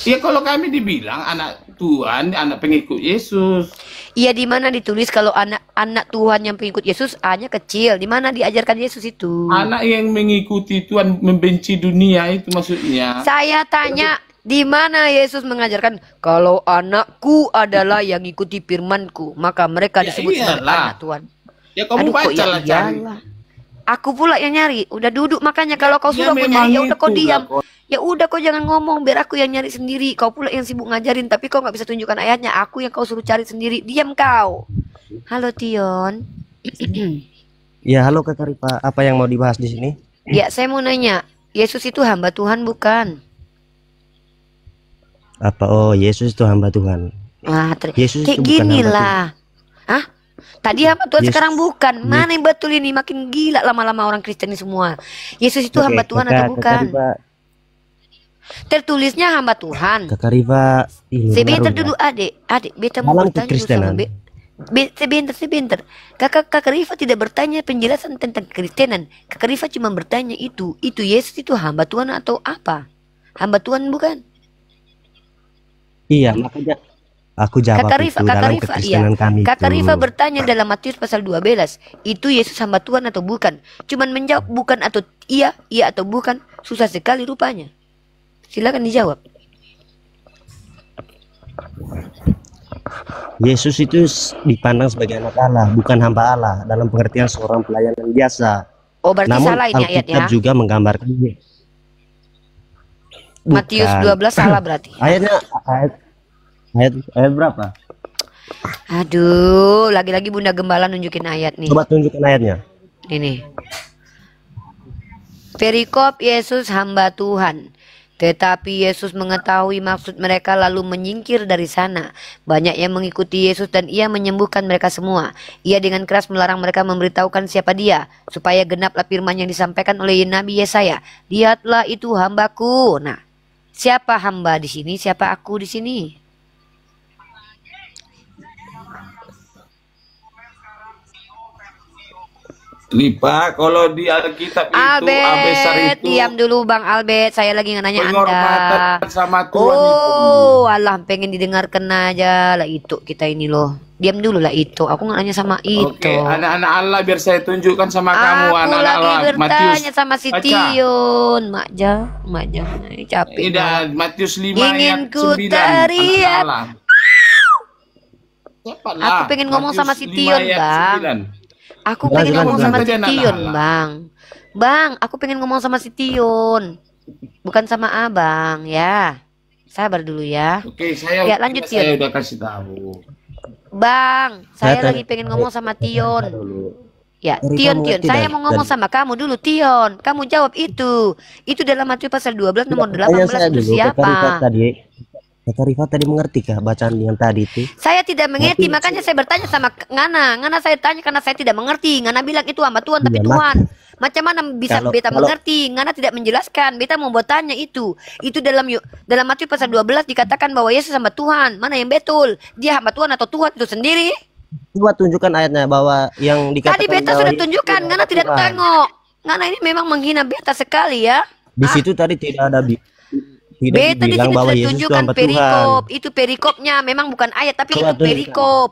Ya kalau kami dibilang anak Tuhan, anak pengikut Yesus. Iya di mana ditulis kalau anak Tuhan yang pengikut Yesus A-nya kecil. Di mana diajarkan Yesus itu? Anak yang mengikuti Tuhan membenci dunia itu maksudnya. Saya tanya di mana Yesus mengajarkan kalau anakku adalah yang ikuti firmanku maka mereka Ya disebut sebagai iyalah. anak Tuhan. Ya kamu Aduh, kok baca lah cari. iyalah. Aku pula yang nyari. Udah duduk makanya kalau kau Ya suruh aku memang nyari ya udah kau itulah, diam. kok. Ya udah kau jangan ngomong biar aku yang nyari sendiri. Kau pula yang sibuk ngajarin tapi kau nggak bisa tunjukkan ayatnya. Aku yang kau suruh cari sendiri. Diam kau. Halo Tion. Ya, halo Kak Rifa. Apa yang mau dibahas di sini? Ya saya mau nanya. Yesus itu hamba Tuhan bukan? Apa? Oh, Yesus itu hamba Tuhan. Wah, Yesus kayak itu bukan gini hamba lah. Hah? Tadi hamba Tuhan Yes. sekarang bukan. Mana yang betul ini? Makin gila lama-lama orang Kristen ini semua. Yesus itu Oke, hamba Tuhan atau Kakak bukan? Rifa, Tertulisnya hamba Tuhan. Kakak Rifa, ini Sebentar baru dulu ya. adik beta mau Dalam bertanya dulu kekristenan. sama sebentar. Kakak Rifa tidak bertanya penjelasan tentang kekristenan. Kakak Rifa cuma bertanya itu Yesus itu hamba Tuhan atau apa? Hamba Tuhan bukan? Iya, makanya aku jawab Kakak itu Rifa, dalam iya. kekristenan kami Kakak itu. Rifa bertanya dalam Matius pasal 12, itu Yesus hamba Tuhan atau bukan? Cuman menjawab bukan atau iya atau bukan. Susah sekali rupanya. Silakan dijawab. Yesus itu dipandang sebagai anak Allah, bukan hamba Allah dalam pengertian seorang pelayan yang biasa. Oh berarti Namun salah ini ayatnya. Alkitab juga menggambarkan Matius Bukan. 12 salah berarti. Ayatnya ayat berapa? Aduh, lagi-lagi Bunda Gembala nunjukin ayat nih. Coba tunjukkan ayatnya. Ini. Perikop Yesus hamba Tuhan. Tetapi Yesus mengetahui maksud mereka lalu menyingkir dari sana. Banyak yang mengikuti Yesus dan ia menyembuhkan mereka semua. Ia dengan keras melarang mereka memberitahukan siapa dia, supaya genaplah firman yang disampaikan oleh Nabi Yesaya. Lihatlah itu hambaku. Nah, siapa hamba di sini? Siapa aku di sini? Nih Pak, kalau di Alkitab itu Albert, itu diam dulu Bang Albert. Saya lagi nanya Anda. penghormatan sama Tuhan Oh, Allah pengen didengarkan aja lah itu kita ini loh. Diam dulu lah itu. Aku nanya sama itu. Oke, anak-anak Allah biar saya tunjukkan sama kamu Aku anak-anak lagi Allah. bertanya sama si baca. Tion. Makja. Ini capek. Ini dah Matius 5 Ingin ayat ku 9. teriak. anak-anak Allah. Aku pengen ngomong sama si Matius 5 Tion, ayat Bang. 9. Aku pengen ngomong sama si Anak-anak Tion, Allah. Bang. Bang, aku pengen ngomong sama si Tion. Bukan sama Abang, ya. Sabar dulu ya. Oke, saya Ya, lanjut, Tion. saya udah kasih tahu. Bang, saya Saya lagi pengen ngomong sama Tion. Ya, Dari Tion, kamu Tion. ngerti Saya dari- mau ngomong sama kamu dulu, Tion. Kamu jawab itu. Itu dalam Matius pasal 12 nomor 18 saya itu dulu, Kak Rifat siapa? tadi. Kak Rifat tadi mengerti kah bacaan yang tadi itu? Saya tidak mengerti, makanya saya bertanya sama Ngana. Ngana saya tanya karena saya tidak mengerti. Ngana bilang itu hamba Tuhan, tapi Iya, Tuhan. Macam mana bisa beta kalau- mengerti? Ngana tidak menjelaskan. Beta mau bertanya itu. Itu dalam Matius pasal 12 dikatakan bahwa Yesus hamba Tuhan. Mana yang betul? Dia hamba Tuhan atau Tuhan itu sendiri? Coba tunjukkan ayatnya bahwa yang dikatakan Tadi beta bahwa sudah Yesus tunjukkan. itu Ngana tidak Tuhan. tengok. Ngana ini memang menghina beta sekali ya. Di situ tadi tidak ada tidak Beta di dibilang sini bahwa sudah Yesus itu tunjukkan hamba perikop. Tuhan. Itu perikopnya memang bukan ayat tapi Coba itu tunjukkan. perikop.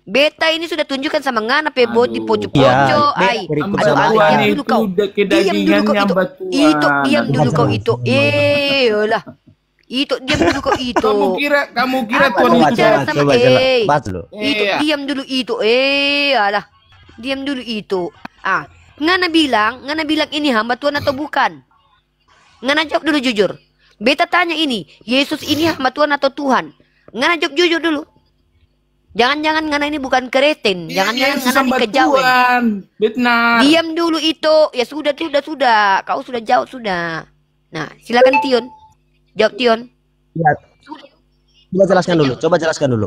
Beta ini sudah tunjukkan sama Ngana pebot di Aduh. pojok-pojok. Iya, Ai, perikop aduh, sama aduh, Tuhan diam dulu kau. Diam dulu kau itu. Itu diam dulu kau itu. Lah. Itu diam dulu kau itu. Kamu kira Apa Tuhan lu itu bicara coba, sama coba, bahas dulu. itu Iya. diam dulu itu. Alah. Diam dulu itu. Ngana bilang ini hamba Tuhan atau bukan? Ngana jawab dulu jujur. Beta tanya ini, Yesus ini hamba Tuhan atau Tuhan? Ngana jawab jujur dulu. Jangan-jangan Ngana ini bukan Kristen. Jangan-jangan Yesus Ngana ini hamba kejawen. Tuhan. Benar. Diam dulu itu. Ya sudah. Kau sudah jawab sudah. Nah, silakan Tion. Jawab Tion. Ya. Coba jelaskan dulu.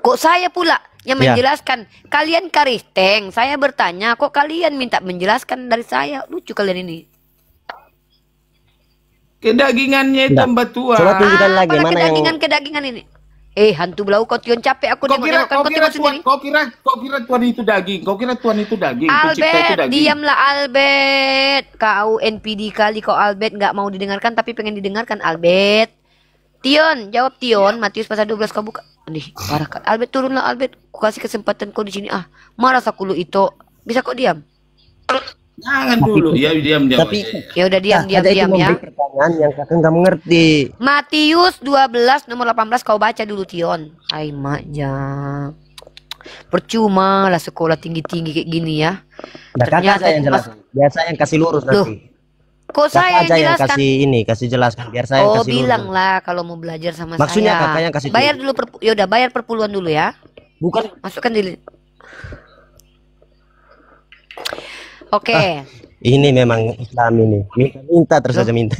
Kok saya pula yang Ya. menjelaskan? Kalian Kristen. Saya bertanya, kok kalian minta menjelaskan dari saya? Lucu kalian ini. Kedagingannya itu Enggak. hamba Tuhan. Coba tunjukkan lagi Apalah mana yang kedagingan ini? Hantu belau kau Tion, capek aku Kau kira nengok-nengok kau tengok sendiri. kau kira Tuhan itu daging. Kau kira Tuhan itu daging. Pencipta itu Albert, daging. diamlah Albert. Kau NPD kali kau Albert nggak mau didengarkan tapi pengen didengarkan Albert. Tion, jawab Tion. Matius pasal 12 kau buka. Nih, parah kan. Albert turunlah Albert. Ku kasih kesempatan kau di sini. Malas aku lu itu. Bisa kau diam? Jangan dulu. Ya diam Tapi- aja. Ya udah diam ada itu ya. memberi pertanyaan yang kakak nggak mengerti. Matius 12 nomor 18 kau baca dulu Tion. Hai maknya. Percuma lah sekolah tinggi-tinggi kayak gini ya. Nah, kakak saya yang jelaskan. Biar saya yang kasih lurus Loh, nanti. kok Kakak saya yang aja yang jelaskan? kasih jelaskan. Biar saya yang Oh, kasih bilang lurus. lah kalau mau belajar sama Maksudnya saya. kakak yang kasih Bayar dulu yaudah bayar perpuluhan dulu ya. Bukan. Masukkan di Oke, Ini memang Islam ini. Minta terus saja minta.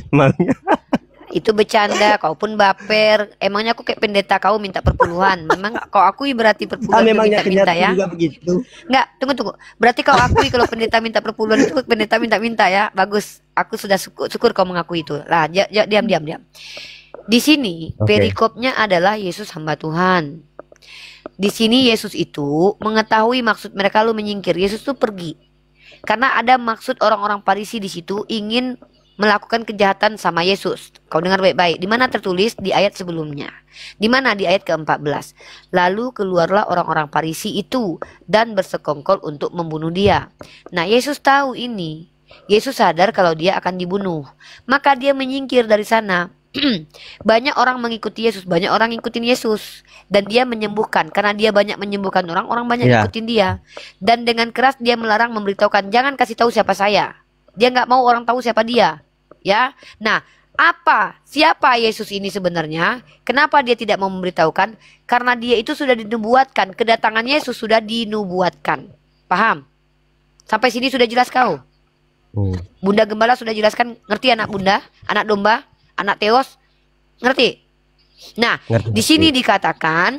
itu bercanda. Kau pun baper. Emangnya aku kayak pendeta kau minta perpuluhan. Memang kau akui berarti perpuluhan itu memangnya minta-minta kenyataan ya? juga begitu. Enggak, tunggu. Berarti kau akui kalau pendeta minta perpuluhan itu pendeta minta-minta ya? Bagus. Aku sudah syukur kau mengakui itu. Lah, diam. Di sini Oke. perikopnya adalah Yesus hamba Tuhan. Di sini Yesus itu mengetahui maksud mereka lalu menyingkir. Yesus tuh pergi. Karena ada maksud orang-orang Farisi di situ ingin melakukan kejahatan sama Yesus. Kau dengar baik-baik. Di mana tertulis di ayat sebelumnya? Di mana di ayat ke-14? Lalu keluarlah orang-orang Farisi itu dan bersekongkol untuk membunuh dia. Nah, Yesus tahu ini. Yesus sadar kalau dia akan dibunuh. Maka dia menyingkir dari sana. Banyak orang mengikuti Yesus, banyak orang ngikutin Yesus, dan dia menyembuhkan. Karena dia banyak menyembuhkan orang, orang banyak Ya. ngikutin dia. Dan dengan keras dia melarang memberitahukan, jangan kasih tahu siapa saya. Dia nggak mau orang tahu siapa dia. Ya, nah siapa Yesus ini sebenarnya? Kenapa dia tidak mau memberitahukan? Karena dia itu sudah dinubuatkan. Kedatangan Yesus sudah dinubuatkan. Paham? Sampai sini sudah jelas kau? Bunda Gembala sudah jelaskan, ngerti anak bunda, anak domba? Anak Theos, ngerti? Nah, Ngerti, di sini ngerti. dikatakan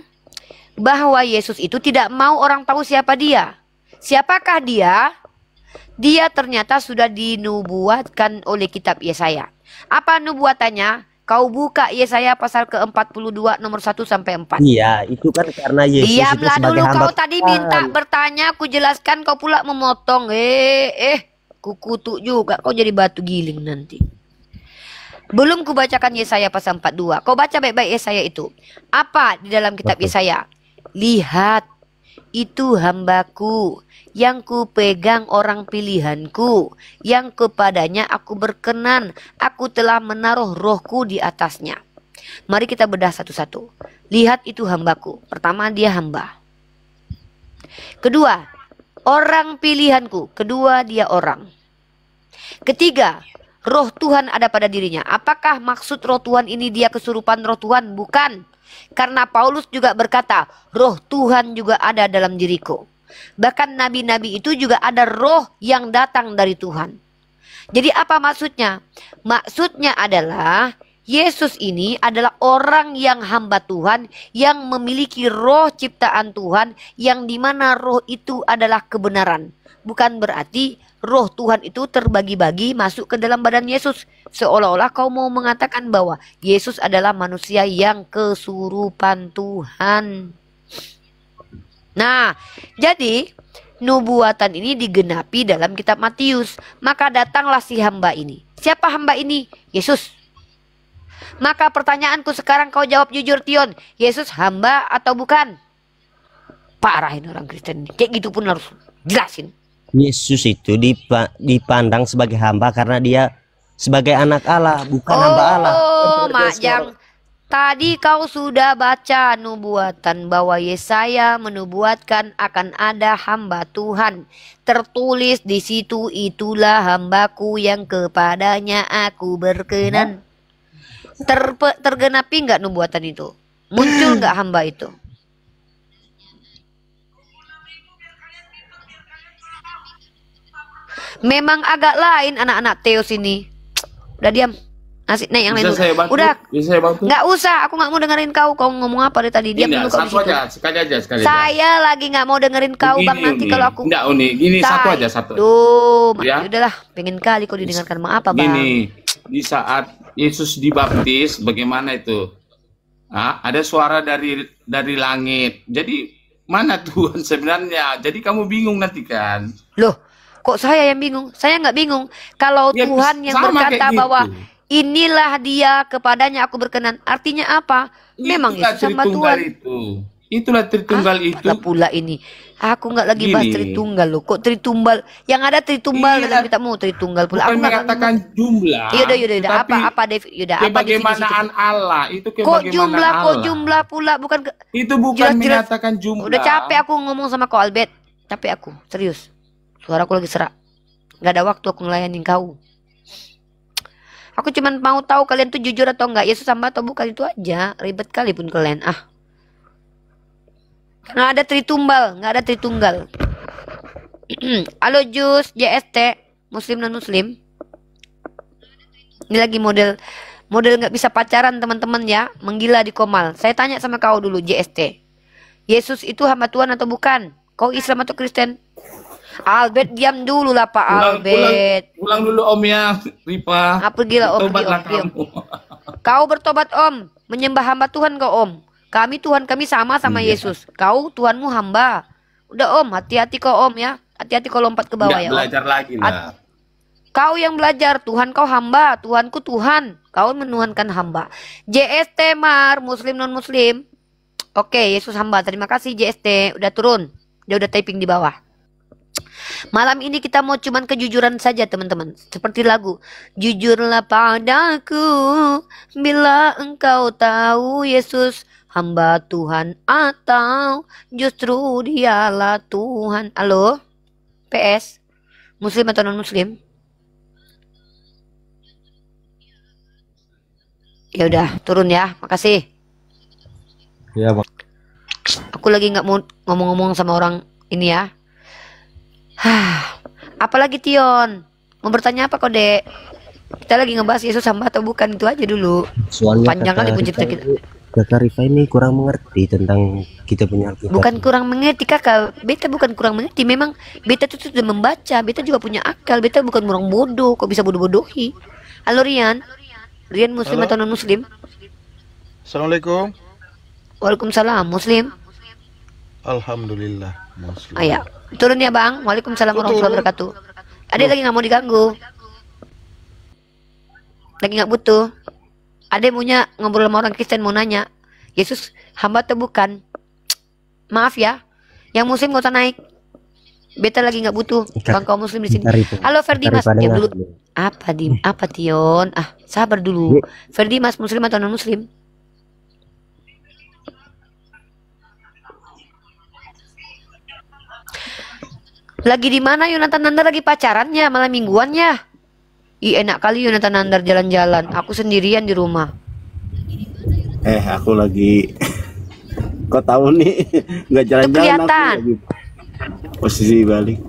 bahwa Yesus itu tidak mau orang tahu siapa dia. Siapakah dia? Dia ternyata sudah dinubuatkan oleh kitab Yesaya. Apa nubuatannya? Kau buka Yesaya pasal ke-42 nomor 1 sampai 4. Iya, itu kan karena Yesus itu Diamlah sebagai dulu, hamba kau tadi minta Tuhan. bertanya, aku jelaskan, kau pula memotong. Kukutuk juga, kau jadi batu giling nanti. Belum kubacakan Yesaya pasal 42. Kau baca baik-baik Yesaya itu. Apa di dalam kitab Betul. Yesaya? Lihat, itu hambaku yang kupegang, orang pilihanku, yang kepadanya aku berkenan. Aku telah menaruh rohku di atasnya. Mari kita bedah satu-satu. Lihat, itu hambaku. Pertama, dia hamba. Kedua, orang pilihanku. Kedua, dia orang. Ketiga, roh Tuhan ada pada dirinya. Apakah maksud roh Tuhan ini dia kesurupan roh Tuhan? Bukan. Karena Paulus juga berkata, roh Tuhan juga ada dalam diriku. Bahkan nabi-nabi itu juga ada roh yang datang dari Tuhan. Jadi apa maksudnya? Maksudnya adalah Yesus ini adalah orang yang hamba Tuhan, yang memiliki roh ciptaan Tuhan, yang dimana roh itu adalah kebenaran. Bukan berarti roh Tuhan itu terbagi-bagi masuk ke dalam badan Yesus. Seolah-olah kau mau mengatakan bahwa Yesus adalah manusia yang kesurupan Tuhan. Nah, jadi nubuatan ini digenapi dalam kitab Matius. Maka datanglah si hamba ini. Siapa hamba ini? Yesus. Maka pertanyaanku sekarang, kau jawab jujur, Tion. Yesus hamba atau bukan? Parahin orang Kristen ini. Kayak gitu pun harus jelasin. Yesus itu dipandang sebagai hamba karena dia sebagai anak Allah, bukan hamba Allah. Oh, Mak Jang. Tadi kau sudah baca nubuatan bahwa Yesaya menubuatkan akan ada hamba Tuhan. Tertulis di situ, itulah hambaku yang kepadanya aku berkenan. Tergenapi nggak nubuatan itu? Muncul nggak hamba itu? Memang agak lain anak-anak Theos ini. Udah diam. Nasi, yang lain Bisa dulu. saya bantu? Udah. Bisa saya bantu? Nggak usah, aku nggak mau dengerin kau. Kau ngomong apa dari tadi? Diam dulu kau di satu situ. aja, sekali aja. Saya lagi nggak mau dengerin kau, Bang. Nanti Uni. kalau aku Enggak, Uni. Gini, satu aja, satu. Duh, Ya. udahlah. Pengen kali kau didengarkan. Mau apa, Bang? Gini, di saat Yesus dibaptis, bagaimana itu? Ada suara dari langit. Jadi mana Tuhan sebenarnya? Jadi kamu bingung nanti kan? Loh, kok saya yang bingung? Saya nggak bingung. Kalau Ya, Tuhan yang sama berkata kayak bahwa gitu. inilah dia, kepadanya aku berkenan. Artinya apa? Memang Itulah Yesus sama Tritunggal Tuhan. itu. Itulah Tritunggal itu. Apalah pula ini. Aku nggak lagi bahas Gini. Tritunggal loh. Kok Tritunggal? Yang ada Tritunggal Iya. dalam kitabmu Tritunggal pula. Bukan Aku nggak mengatakan jumlah. Yaudah. tetapi Apa Dev? Yaudah, apa kebagaimanaan definisi? Allah itu Kok kebagaimanaan jumlah? Kok Allah. jumlah pula? Bukan Itu bukan jelas-jelas. menyatakan jumlah. Udah capek aku ngomong sama kau, Albert. Capek aku, serius. Suaraku lagi serak. Gak ada waktu aku ngelayanin kau. Aku cuman mau tahu kalian tuh jujur atau enggak, Yesus sama atau bukan, itu aja. Ribet kali pun kalian. Nggak ada Tritunggal, nggak ada Tritunggal. Halo Jus, JST, Muslim non Muslim. Ini lagi model nggak bisa pacaran teman-teman ya, menggila di Komal. Saya tanya sama kau dulu, JST. Yesus itu hamba Tuhan atau bukan? Kau Islam atau Kristen? Albert, diam dulu lah Pak Albert. Pulang dulu Om ya, Ripa. Apa gila Om? Tobatlah Diam. kamu. Kau bertobat Om, menyembah hamba Tuhan kau Om. Kami Tuhan kami sama Iya. Yesus. Kau Tuhanmu hamba. Udah Om, hati-hati kau Om ya. Hati-hati kau lompat ke bawah Nggak ya Om. belajar lagi lah. Kau yang belajar, Tuhan kau hamba, Tuhanku Tuhan. Kau menuhankan hamba. JST Mar, Muslim non Muslim. Oke, Yesus hamba. Terima kasih JST, udah turun. Dia udah typing di bawah. Malam ini kita mau cuman kejujuran saja teman-teman. Seperti lagu. Jujurlah padaku bila engkau tahu Yesus hamba Tuhan atau justru dialah Tuhan. Halo? PS? Muslim atau non Muslim? Ya udah, turun ya. Makasih. Iya, Bang. Aku lagi nggak mau ngomong-ngomong sama orang ini ya. Apalagi Tion? Mau bertanya apa kau, Dek? Kita lagi ngebahas Yesus hamba atau bukan, itu aja dulu. Soalnya Panjang kali pencipta kita. Kakak Rifa ini kurang mengerti tentang kita punya Alkitab. Bukan kurang mengerti kakak, beta bukan kurang mengerti. Memang beta tuh sudah membaca, beta juga punya akal. Beta bukan orang bodoh, kok bisa bodoh-bodohi. Halo Rian, Rian muslim atau non muslim? Assalamualaikum. Waalaikumsalam, muslim. Alhamdulillah muslim. Ayah, turun ya bang. Waalaikumsalam warahmatullahi wabarakatuh. Adek lagi nggak mau diganggu, lagi nggak butuh. Adek maunya ngobrol sama orang Kristen, mau nanya Yesus hamba atau bukan. Maaf ya, yang muslim gak usah naik. Beta lagi nggak butuh kaum muslim di sini. Halo Ferdi Mas, ya dulu. Apa Tion? Ah, sabar dulu. Ferdi Mas, muslim atau non muslim? Lagi di mana Yonatan Nandar, lagi pacarannya malam mingguannya? Ih, enak kali Yonatan Nandar jalan-jalan. Aku sendirian di rumah. Aku lagi kok tahu nih nggak jalan-jalan. Kelihatan. Aku lagi posisi balik.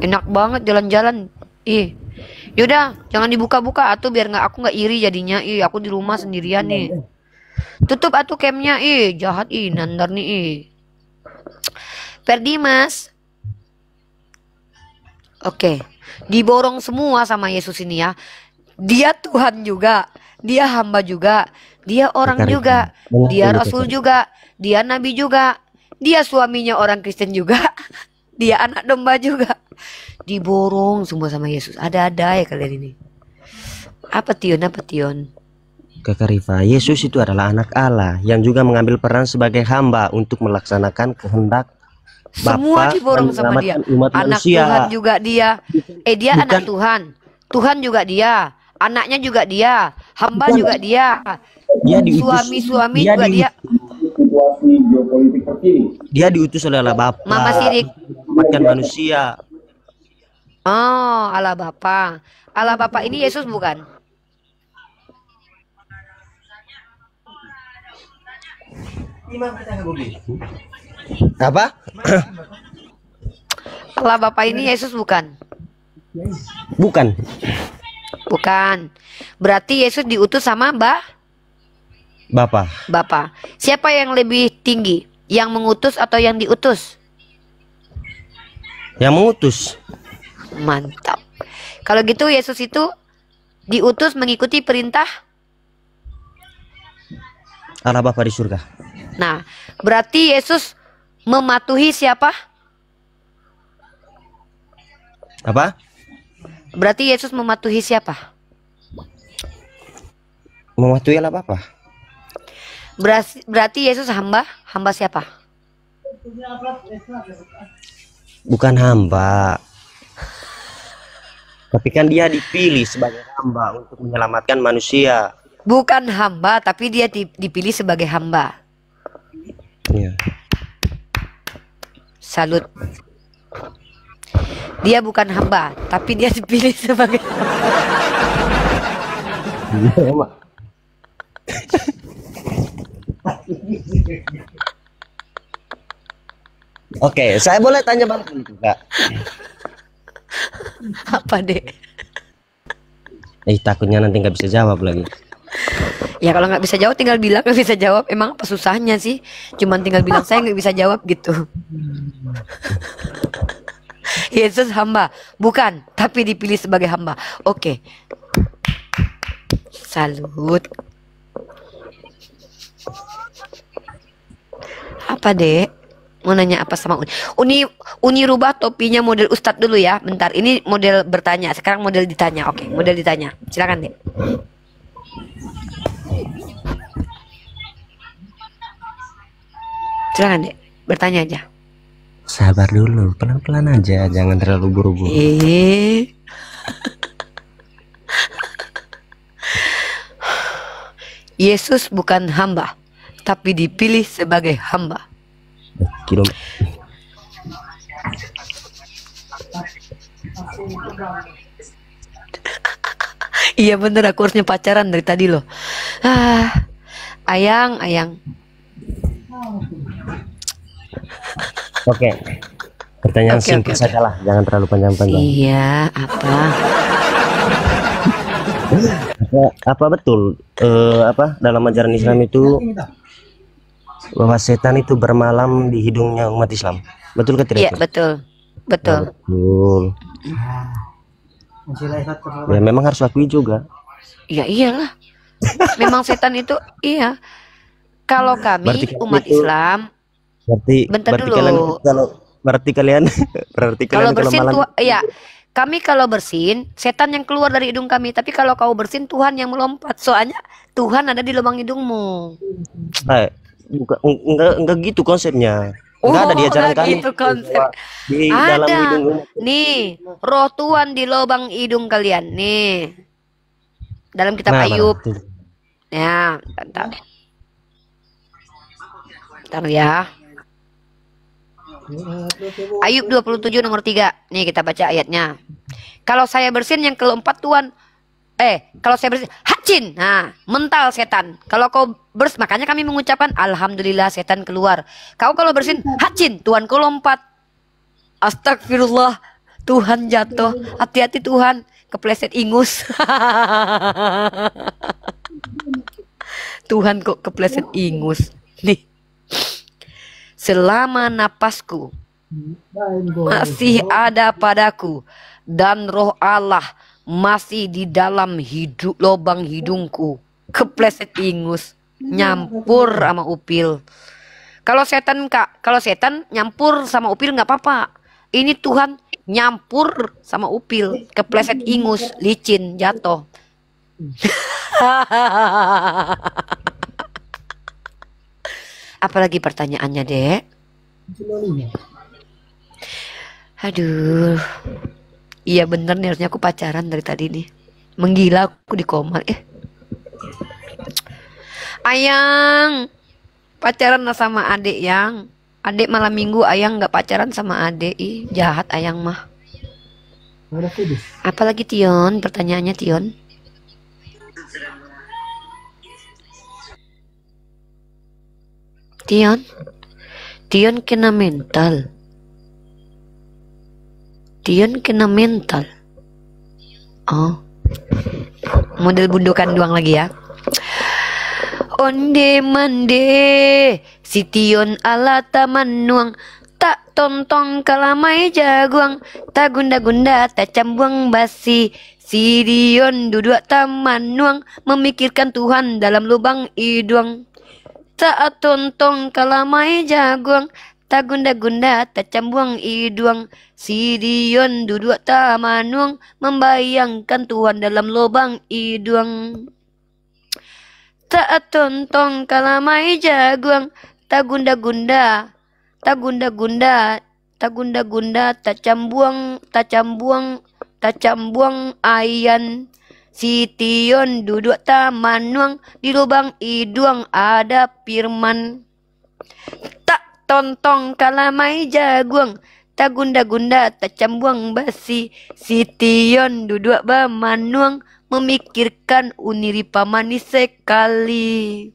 Enak banget jalan-jalan. Ih. Yaudah, jangan dibuka-buka atuh biar aku nggak iri jadinya. Ih, aku di rumah sendirian nih. Tutup atuh camnya. Ih, jahat Nandar nih. Ih. Ferdi Mas. Oke, diborong semua sama Yesus ini ya. Dia Tuhan juga, dia hamba juga, dia orang juga, dia rasul juga, dia nabi juga, dia suaminya orang Kristen juga, dia anak domba juga. Diborong semua sama Yesus. Ada-ada ya kalian ini. Apa Tion? Kakak Rifa, Yesus itu adalah anak Allah yang juga mengambil peran sebagai hamba untuk melaksanakan kehendak semua Bapa, diborong sama dia. Anak manusia. Tuhan juga dia. Dia bukan. Anak Tuhan. Tuhan juga dia. Anaknya juga dia. Hamba bukan. Juga dia. Suami-suami juga dia. Dia diutus oleh Allah Bapa. Mama Sirik. Bukan manusia. Oh, Allah Bapa. Allah Bapa ini Yesus bukan? Apa? Allah Bapa ini Yesus bukan? Bukan. Berarti Yesus diutus sama Bapa. Siapa yang lebih tinggi? Yang mengutus atau yang diutus? Yang mengutus. Mantap. Kalau gitu Yesus itu diutus mengikuti perintah Allah Bapa di surga. Nah, berarti Yesus mematuhi siapa? Apa? Berarti Yesus mematuhi siapa? Mematuhi Allah Bapa. Berarti Yesus hamba siapa? Bukan hamba. Tapi kan dia dipilih sebagai hamba untuk menyelamatkan manusia. Bukan hamba, tapi dia dipilih sebagai hamba. Iya. Salut. Dia bukan hamba, tapi dia dipilih sebagai hamba. Oke, saya boleh tanya balik itu, Kak? Apa, Dek? Takutnya nanti nggak bisa jawab lagi. Ya kalau nggak bisa jawab tinggal bilang nggak bisa jawab. Emang apa susahnya sih? Cuman tinggal bilang saya nggak bisa jawab gitu. Yesus hamba, bukan, tapi dipilih sebagai hamba. Oke. Salut. Apa Dek? Mau nanya apa sama Uni rubah topinya model Ustadz dulu ya. Bentar, ini model bertanya. Sekarang model ditanya. Oke, model ditanya. Silakan Dek. Silakan Dek, bertanya aja. Sabar dulu, pelan-pelan aja, jangan terlalu buru-buru. Yesus bukan hamba, tapi dipilih sebagai hamba. Kilo. Iya bener, aku harusnya pacaran dari tadi loh. Ayang. Oke. Pertanyaan singkat saja lah, jangan terlalu panjang-panjang. Iya, apa? Apa betul apa dalam ajaran Islam itu bahwa setan itu bermalam di hidungnya umat Islam? Betul ke tidak? Iya, betul. Betul. Betul. Ya memang harus akui juga. Ya iyalah. Memang setan itu iya. Kalau kami umat Islam, bentar dulu. Berarti kalian kalau bersin malam, iya. Kami kalau bersin, setan yang keluar dari hidung kami. Tapi kalau kau bersin, Tuhan yang melompat. Soalnya Tuhan ada di lubang hidungmu. Enggak gitu konsepnya. Enggak ada di ajaran kami. Gitu konsep. Di ada. dalam hidung. Nih, roh Tuhan di lubang hidung kalian. Nih. Dalam kitab Ayub. Ya, bentar. Bentar ya. Ayub 27 nomor 3. Nih kita baca ayatnya. Kalau saya bersin yang keempat Tuhan. Kalau saya bersin hacin. Nah, mental setan. Kalau kau makanya kami mengucapkan alhamdulillah setan keluar. Kau kalau bersin hacin, Tuhan kau lompat. Astagfirullah, Tuhan jatuh. Hati-hati Tuhan, kepleset ingus. Tuhan kok kepleset ingus. Nih. Selama napasku masih ada padaku dan roh Allah masih di dalam lubang hidungku, kepleset ingus, nyampur sama upil. Kalau setan nyampur sama upil nggak apa-apa. Ini Tuhan nyampur sama upil, kepleset ingus, licin, jatuh. Apalagi pertanyaannya, Dek? Aduh. Iya bener nih, harusnya aku pacaran dari tadi nih. Menggila aku di koma. Ayang, pacaran sama adek yang. Adek malam minggu ayang nggak pacaran sama adek. Ih, jahat ayang mah. Apalagi Tion? Pertanyaannya Tion. Tion kena mental. Oh, model bundukan doang lagi ya. Onde mande si Tion ala taman nuang, tak tontong kalamai jaguang, tak gunda-gunda tak cambuang basi. Si Tion duduk taman nuang, memikirkan Tuhan dalam lubang hidung. Tak tontong kalamai jaguang, tak gunda-gunda tak cambuang hidung. Si Tion duduk tamanuang, membayangkan Tuhan dalam lubang hidung. Tak tontong kalamai jaguang, tak gunda-gunda tak cambuang ayan. Si Tion duduk tamanuang, di lubang hidung ada firman. Tak tontong kalamai jaguang, tak gunda-gunda tak cambuang basi. Si Tion duduk bamanuang, memikirkan uniripa manis sekali.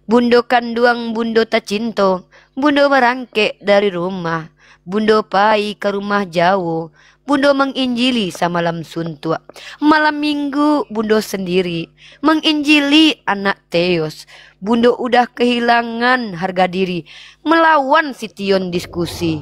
Bundo kanduang bundo tak cinto, bundo merangke dari rumah, bundo pai ke rumah jauh. Bundo menginjili samalam suntua. Malam minggu Bundo sendiri menginjili anak Teos. Bundo udah kehilangan harga diri, melawan si Tion diskusi.